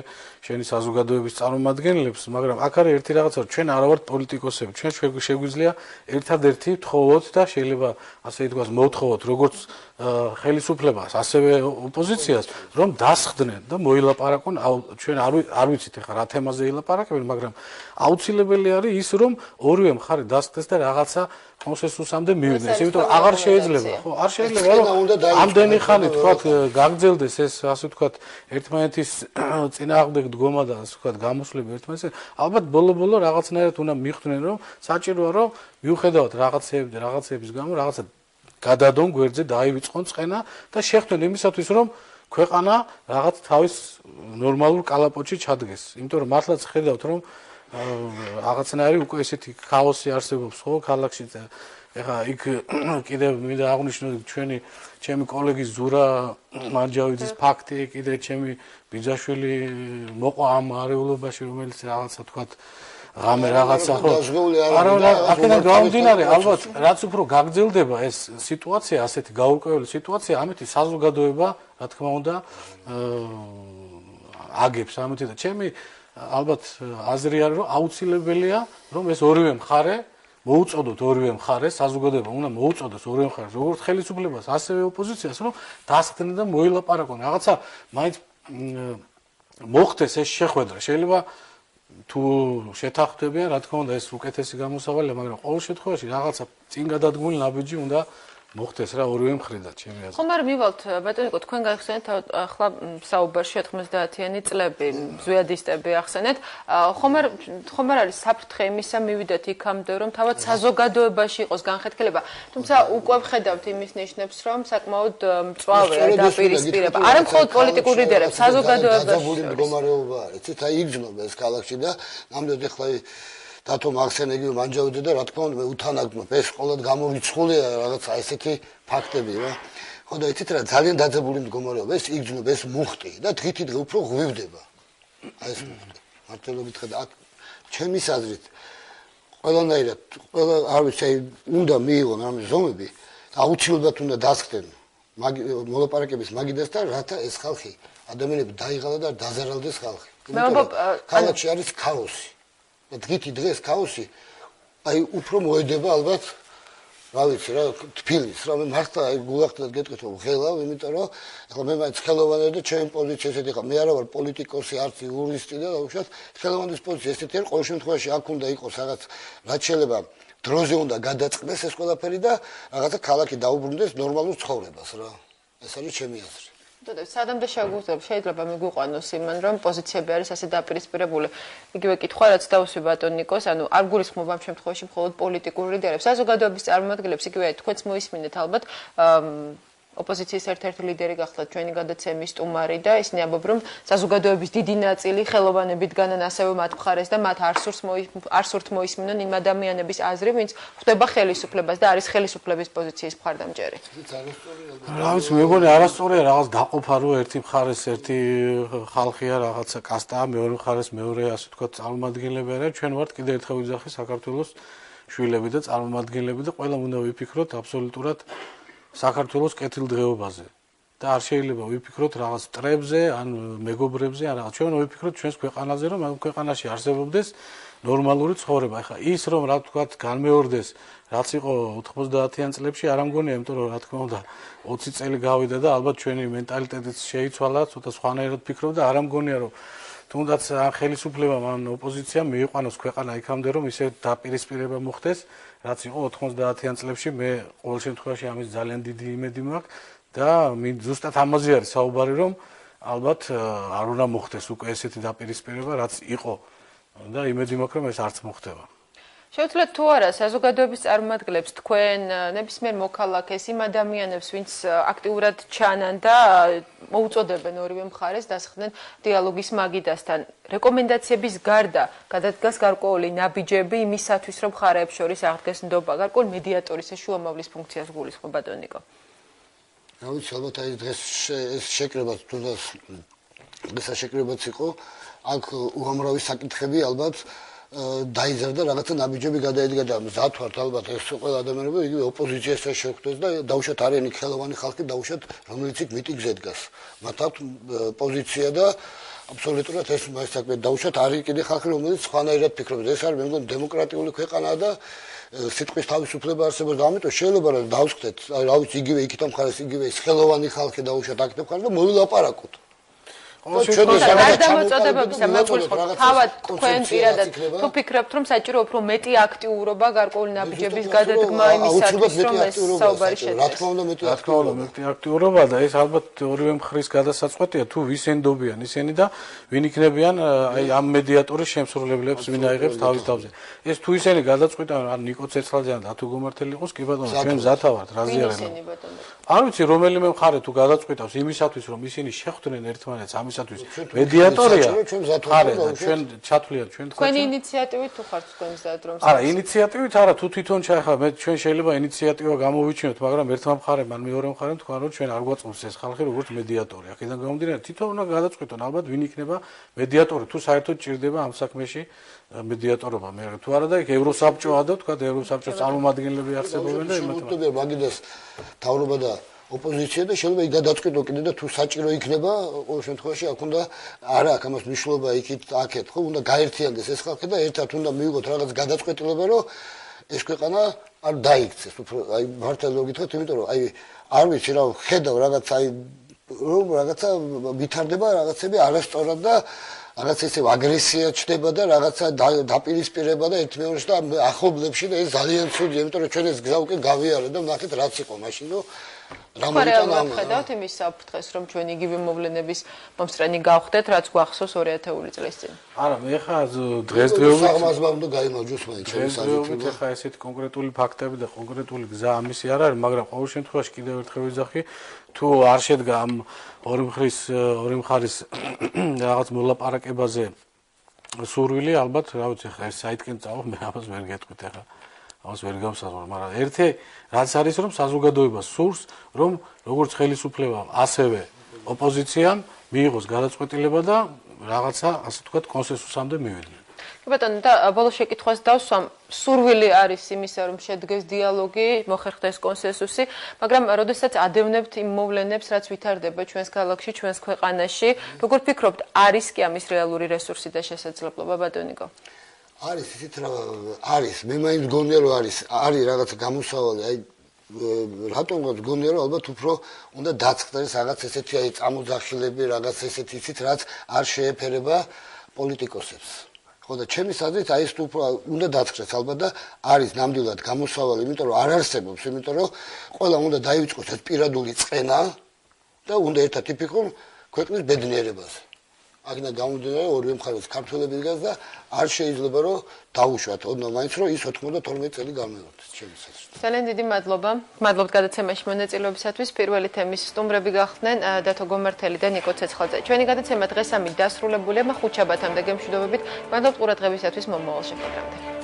შენი საზოგადოების წარმომადგენლებს, მაგრამ აქ არის ერთი რაღაცა, რომ ჩვენ არა ვართ პოლიტიკოსები, ჩვენ შეგვიძლია ერთადერთი ვთხოვოთ და შეიძლება ასე ითქვას მოვთხოვოთ როგორც ხელისუფლებას, ასევე ოპოზიციას, რომ დასხდნენ და მოილაპარაკონ, ჩვენ არ ვიცით ახლა რა თემაზე ილაპარაკებენ, მაგრამ აუცილებელი არის ის, რომ ორივე მხარე დასხდეს და რაღაცა კონსენსუსამდე მივიდეს, იმიტომ რომ აღარ შეიძლება, ხო, არ შეიძლება რომ ამდენი ხანი თქვათ გაგრძელდეს ეს ასე თქვათ ერთმანეთის წინააღმდეგ დგომა და ასე თქვათ გამოსვლები ერთმანეთს, ალბათ ბოლო-ბოლო რაღაცნაირად უნდა მიხვდნენ, რომ საჭიროა რომ მიუხედავად რაღაცების გამო რაღაცა გადადონ გვერდზე დაივიწყონ წყენა და შეხვდნენ იმისათვის რომ ქვეყანა რაღაც თავის ნორმალურ კალაპოტში ჩადგეს, იმიტომ რომ მართლაც ხედავთ რომ რაღაცნაირი უკვე ესეთი ქაოსი არსებობს ხო ქალაქში ეხა იქ კიდევ მინდა აღვნიშნო ჩემი კოლეგის ზურა მარჯავიძის ფაქტი კიდე ჩემი ბიძაშვილი მოყვა ამ არეულობაში რომელიც რაღაცა თქვათ ღამე რაღაცა ხო არა აქედან გამომდინარე ალბათ რაც უფრო გაგრძელდება ეს სიტუაცია ასეთი გაურკვეველი სიტუაცია ამით საზოგადოება რა თქმა უნდა აგებს ამით და ჩემი ალბათ აზრი არის რომ აუცილებელია რომ ეს ორივე მხარე მოუწოდოთ ორივე მხარეს საზოგადოება უნდა მოუწოდოს ორივე მხარეს როგორც ხელისუფლებას ასევე ოპოზიციას რომ დასხდნენ და მოილაპარაკონ რაღაცა მაინც მოხდეს ეს შეხვედრა შეიძლება თუ შეთანხმდებიან რა თქმა უნდა ეს უკეთესი გამოსავალია მაგრამ ყოველ შემთხვევაში რაღაცა წინ გადადგმული ნაბიჯი უნდა მოხდეს რა ორივე მხრიდან ჩემი აზრით. ხომ არ მივალთ ბატონიკო თქვენ გაიხსენეთ ახლა საუბარში 90-იანი წლები ზვიადისტები ახსენეთ ხომ არ არის საფრთხე იმისა მივიდეთ იქამდე რომ თავად საზოგადოებაში იყოს განხეთქილება თუმცა უკვე ვხედავთ იმის ნიშნებს რომ საკმაოდ მწვავეა დაპირისპირება არა მხოლოდ პოლიტიკურ ლიდერებს საზოგადოებაში მდგომარეობა არის ცით აი იგრძნობა ეს ქალაქში და ნამდვილად ახლა დათო მაქსენეგი მანჯავიძე და რა თქმა უნდა მე უთანაგდმობ ეს ყოველდღე გამორიცხულია რაღაცა ესეთი ფაქტები რა ხო და იცით რა ძალიან დაძაბული მდგომარეობა ეს იგრძნობა ეს მუხტი და დღითიდღე უფრო ღვივდება აი ეს მუხტი მართლობით ხედა აქ ჩემის აზრით ყველანაირად ყველა არ ვიცი უნდა მიიღონ ამ ზომები აუცილებლად უნდა დასხდნენ მოლაპარაკების მაგიდას და რათა ეს ხალხი ადამიანები დაიღალა და დაზარალდეს ხალხი ქალაქში არის ქაოსი დღითი დღეს ქაოსი აი უფრო მოედება ალბათ რა ვიცი რა თბილის რა მე მართლა აი გულახდათ გეტყვით რომ ღელავ იმიტომ რომ ახლა მე მაინც ხელოვანია და ჩემი პოზიცია ესეთი ხა მე არა ვარ პოლიტიკოსი არც იურისტი და უშუალოდ ხელოვანის პოზიცია ესეთი არის ყოველ შემთხვევაში აქ უნდა იყოს რაღაც რაც შეიძლება დროზე უნდა გადაწყდეს ეს ყველაფერი და რაღაცა ქალაქი დაუბრუნდეს ნორმალურ ცხოვრებას რა ეს არის ჩემი აზრი სადამდე შეიძლება მიგვიყვანოს იმან რომ პოზიციები არის ასე დაპირისპირებული იგივე კითხვა რაც დავუსვი ბატონიკოს ანუ არ გულისხმობ ამ შემთხვევაში მხოლოდ პოლიტიკურ ლიდერებს საზოგადოების წარმომადგენლებს იგივე თქვენც მოისმინეთ ალბათ ოპოზიციის ერთ-ერთი ლიდერი გახლავთ ჩვენი გადაცემის სტუმარი და ისინი ამბობენ რომ საზოგადოების დიდი ნაწილი ხელოვანები დგანან ასევე მათ მხარეს და მათ არ სურთ მოისმინონ იმ ადამიანების აზრი ვინც ხვდება ხელისუფლებას და არის ხელისუფლების პოზიციის მხარდამჭერი რა ვიცი მე მგონი არასწორია რაღაც დაყოფა რომ ერთი მხარეს ერთი ხალხია რაღაცა კასტა მეორე მხარეს მეორე ასე ვთქვათ წარმომადგენლები არიან ჩვენ ვართ კიდევ ერთხელ ვიძახი საქართველოს შვილები და წარმომადგენლები და ყველამ უნდა ვიფიქროთ აბსოლუტურად საქართველოს კეთილდღეობაზე. და არ შეიძლება ვიფიქროთ რაღაც მტრებზე, ან მეგობრებზე, ან რაღაც. ჩვენ ვიფიქროთ ჩვენს ქვეყანაზე, რომ ამ ქვეყანაში არსებობდეს ნორმალური ცხოვრება. ეხლა ის რომ რა ვთქვათ, განმეორდეს, რაც იყო 90-იან წლებში, არ ამგონია, იმიტომ რომ რა თქმა უნდა 20 წელი გავიდა და ალბათ ჩვენი მენტალიტეტიც შეიცვალა, ცოტა სხვანაირად ფიქრობ და არ ამგონია, რომ თუნდაც ამ ხელისუფლებამ ან ოპოზიციამ მიიყვანოს ქვეყანა იქამდე, რომ ისე დაპირისპირება მოხდეს, რაც იყო 90-იან წლებში. მე ყოველ შემთხვევაში ამის ძალიან დიდი იმედი მაქვს და ზუსტად ამაზე არის საუბარი, რომ ალბათ არ უნდა მოხდეს უკვე ესეთი დაპირისპირება, რაც იყო და იმედი მაქვს, რომ ეს არც მოხდება. შეუძლიათ თუ არა საზოგადოების წარმომადგენლებს თქვენ ნებისმიერ მოქალაქეს იმ ადამიანებს, ვინც აქტიურად ჩანან და მოუწოდებენ ორივე მხარეს დასხდნენ დიალოგის მაგიდასთან, რეკომენდაციების გარდა გადადგას გარკვეული ნაბიჯები იმისათვის, რომ მხარეებს შორის აღდგეს ნდობა, გარკვეული მედიატორის შუამავლის ფუნქციას გულისხმობ ბატონ ნიკო. რა ვიცი, ალბათ აი დღეს ეს შეკრებაც თუნდაც გასაშეკრებაც იყო, აქ უამრავი საკითხები ალბათ დაიზარდა რაღაცა ნაბიჯები გადაედგა და მზად ვართ ალბათ ეს ყველა ადამიანები იგივე ოპოზიციასაც შევხვდეს და დაუშვათ არიანი ხელოვანი ხალხი დაუშვათ რომელიც იქ მიტინგზე დგას მათ აქვს პოზიცია და აბსოლუტურად ეს საქმე დაუშვათ არის კიდე ხალხი რომელიც სხვანაირად ფიქრობს ეს არის მე მგონი დემოკრატიული ქვეყანაა და სიტყვის თავისუფლება არსებობს და ამიტომ შეიძლება რომ დავსხდეთ რა ვიცი იგივე იქითო მხარეს იგივე ეს ხელოვანი ხალხი დაუშვათ აქეთ მხარეს და მოვილაპარაკოთ გადამოწოდებებისა მაყურებელს თავად თქვენ პირადად თუ ფიქრობთ რომ საჭირო უფრო მეტი აქტიურობა გარკვეული ნაბიჯების გადადგმა იმისათვის რომ ეს საუბარი შედგეს რა თქმა უნდა მეტი აქტიურობა და ეს ალბათ ორივე მხრის გადასაწყვეტია თუ ვის ენდობიან ისინი და ვინ იქნებიან აი ამ მედიატორის შემსრულებლებს ვინ აიღებს თავის თავზე ეს თუ ისინი გადაწყვეტენ ან ნიკო ცეცხლაძე ან დათო გომართელი იყოს კი ბატონო ჩვენ მზათა ვართ რაზი არიან არ ვიცი რომელიმე მხარე თუ გადაწყვეტავს იმისათვის რომ ისინი შეხვდნენ ერთმანეთს ამისათვის მედიატორია ხარ და ჩვენ ჩათვლიან ჩვენ თქვენი ინიციატივით თუ ხართ თქვენ მზად რომ არა ინიციატივით არა თუ თვითონ ჩაეხლა მე ჩვენ შეიძლება ინიციატივა გამოვიჩინოთ მაგრამ ერთმა მხარემ ან მეორე მხარემ თქვა რომ ჩვენ არ გვაწმობს ეს ხალხი როგორც მედიატორი აქედან გამომდინარე თვითონ უნდა გადაწყვეტონ ალბათ ვინ იქნება მედიატორი თუ საერთოდ ჭირდება ამ საქმეში მედიატორობა მე თუ არა და იქ ევროსაბჭოა და თქვა ევროსაბჭოს წარმომადგენლები არსებობენ და იმათმა მაგიდას თავრობა და ოპოზიცია და შეიძლება იქ გადაწყვეტო კიდე და თუ საჭირო იქნება ყოველ შემთხვევაში აქ უნდა არა აქ ამას მნიშვნელობა იქით აქეთ ხო უნდა გაერთიანდეს ეს ხალხი და ერთად უნდა მივიღოთ რაღაც გადაწყვეტილება რომ ეს ქვეყანა არ დაიქცეს უფრო აი მართლა გითხრათ იმიტომ რომ აი არ ვიცი რა ხედავ რაღაც აი რომ რაღაცა ვითარდება რაღაცები არასწორად და რაღაც ესე აგრესია ჩდება და რაღაცა დაპირისპირება და ერთმეორეს და ახლობლებში და ეს ძალიან ცუდია იმიტომ რომ ჩვენ ეს გზა უკვე გავიარეთ და ნახეთ რაც იყო მაშინ რომ რამოდენად ხედავთ იმის საფრთხეს რომ ჩვენ იგივე მოვლენების მომსწრენი გავხდეთ რაც გვახსოვს 2000 წლის წინ არა მე ხა დღესდღეობით აღმასმა უნდა გაიმარჯვოს მაინც დღესდღეობით ხა ესეთი კონკრეტული ფაქტები და კონკრეტული გზა ამისი არ არის მაგრამ ყოველ შემთხვევაში კიდევ ერთხელ ვიზახი თუ არ შედგა ამ ორი მხარის რაღაც მოლაპარაკებაზე სურვილი ალბათ რა ვიცი ხა ეს საითკენ წავა მე ამას ვერ გეტყვით ახლა ამას ვერ გამსაზღვრო მაგრამ ერთი რაც არის რომ საზოგადოება სურს რომ როგორც ხელისუფლებამ ასევე ოპოზიციამ მიიღოს გადაწყვეტილება და რაღაცა ასე ვთქვათ კონსენსუსამდე მივიდნენ კი ბატონო და ბოლო შეკითხვას დავსვამ სურვილი არის იმისა რომ შედგეს დიალოგი მოხერხდეს კონსენსუსი მაგრამ როდესაც ადევნებთ იმ მოვლენებს რაც ვითარდება ჩვენს ქალაქში ჩვენს ქვეყანაში როგორ ფიქრობთ არის კი ამის რეალური რესურსი და შესაძლებლობა ბატონო ნიკო არის ისეთ რა არის მე მაინც გონია რომ არის რაღაც გამოსავალი აი რატომღაც გონია რომ ალბათ უფრო უნდა დაწყდეს რაღაც ესეთი აი წამოძახილები რაღაც ესეთი ისიც რაც არ შეეფერება პოლიტიკოსებს ხო და ჩემის აზრით აი ეს უფრო უნდა დაწყდეს ალბათ და არის ნამდვილად გამოსავალი იმიტომ რომ არ არსებობს იმიტომ რომ ყველა უნდა დაივიწყოს ეს პირადული წყენა და უნდა ერთად იფიქრონ ქვეყნის ბედნიერებაზე აქედან გამომდინარე ორივე მხარეს ქართველები დგას და არ შეიძლება რომ დაუშვათ ოდნავ მაინც რომ ის 92 წელი გამეორდეს ჩემს აზრით. ძალიან დიდი მადლობა. მადლობთ გადაცემაში მონაწილეობისათვის. პირველი თემის სტუმრები გახდნენ დათო გომართელი და ნიკო ცეცხლაძე. ჩვენი გადაცემა დღეს ამით დასრულებულია. ხუთშაბათამდე გემშვიდობებით. მადლობთ ყურადღებისათვის მომავალ შეხვედრამდე.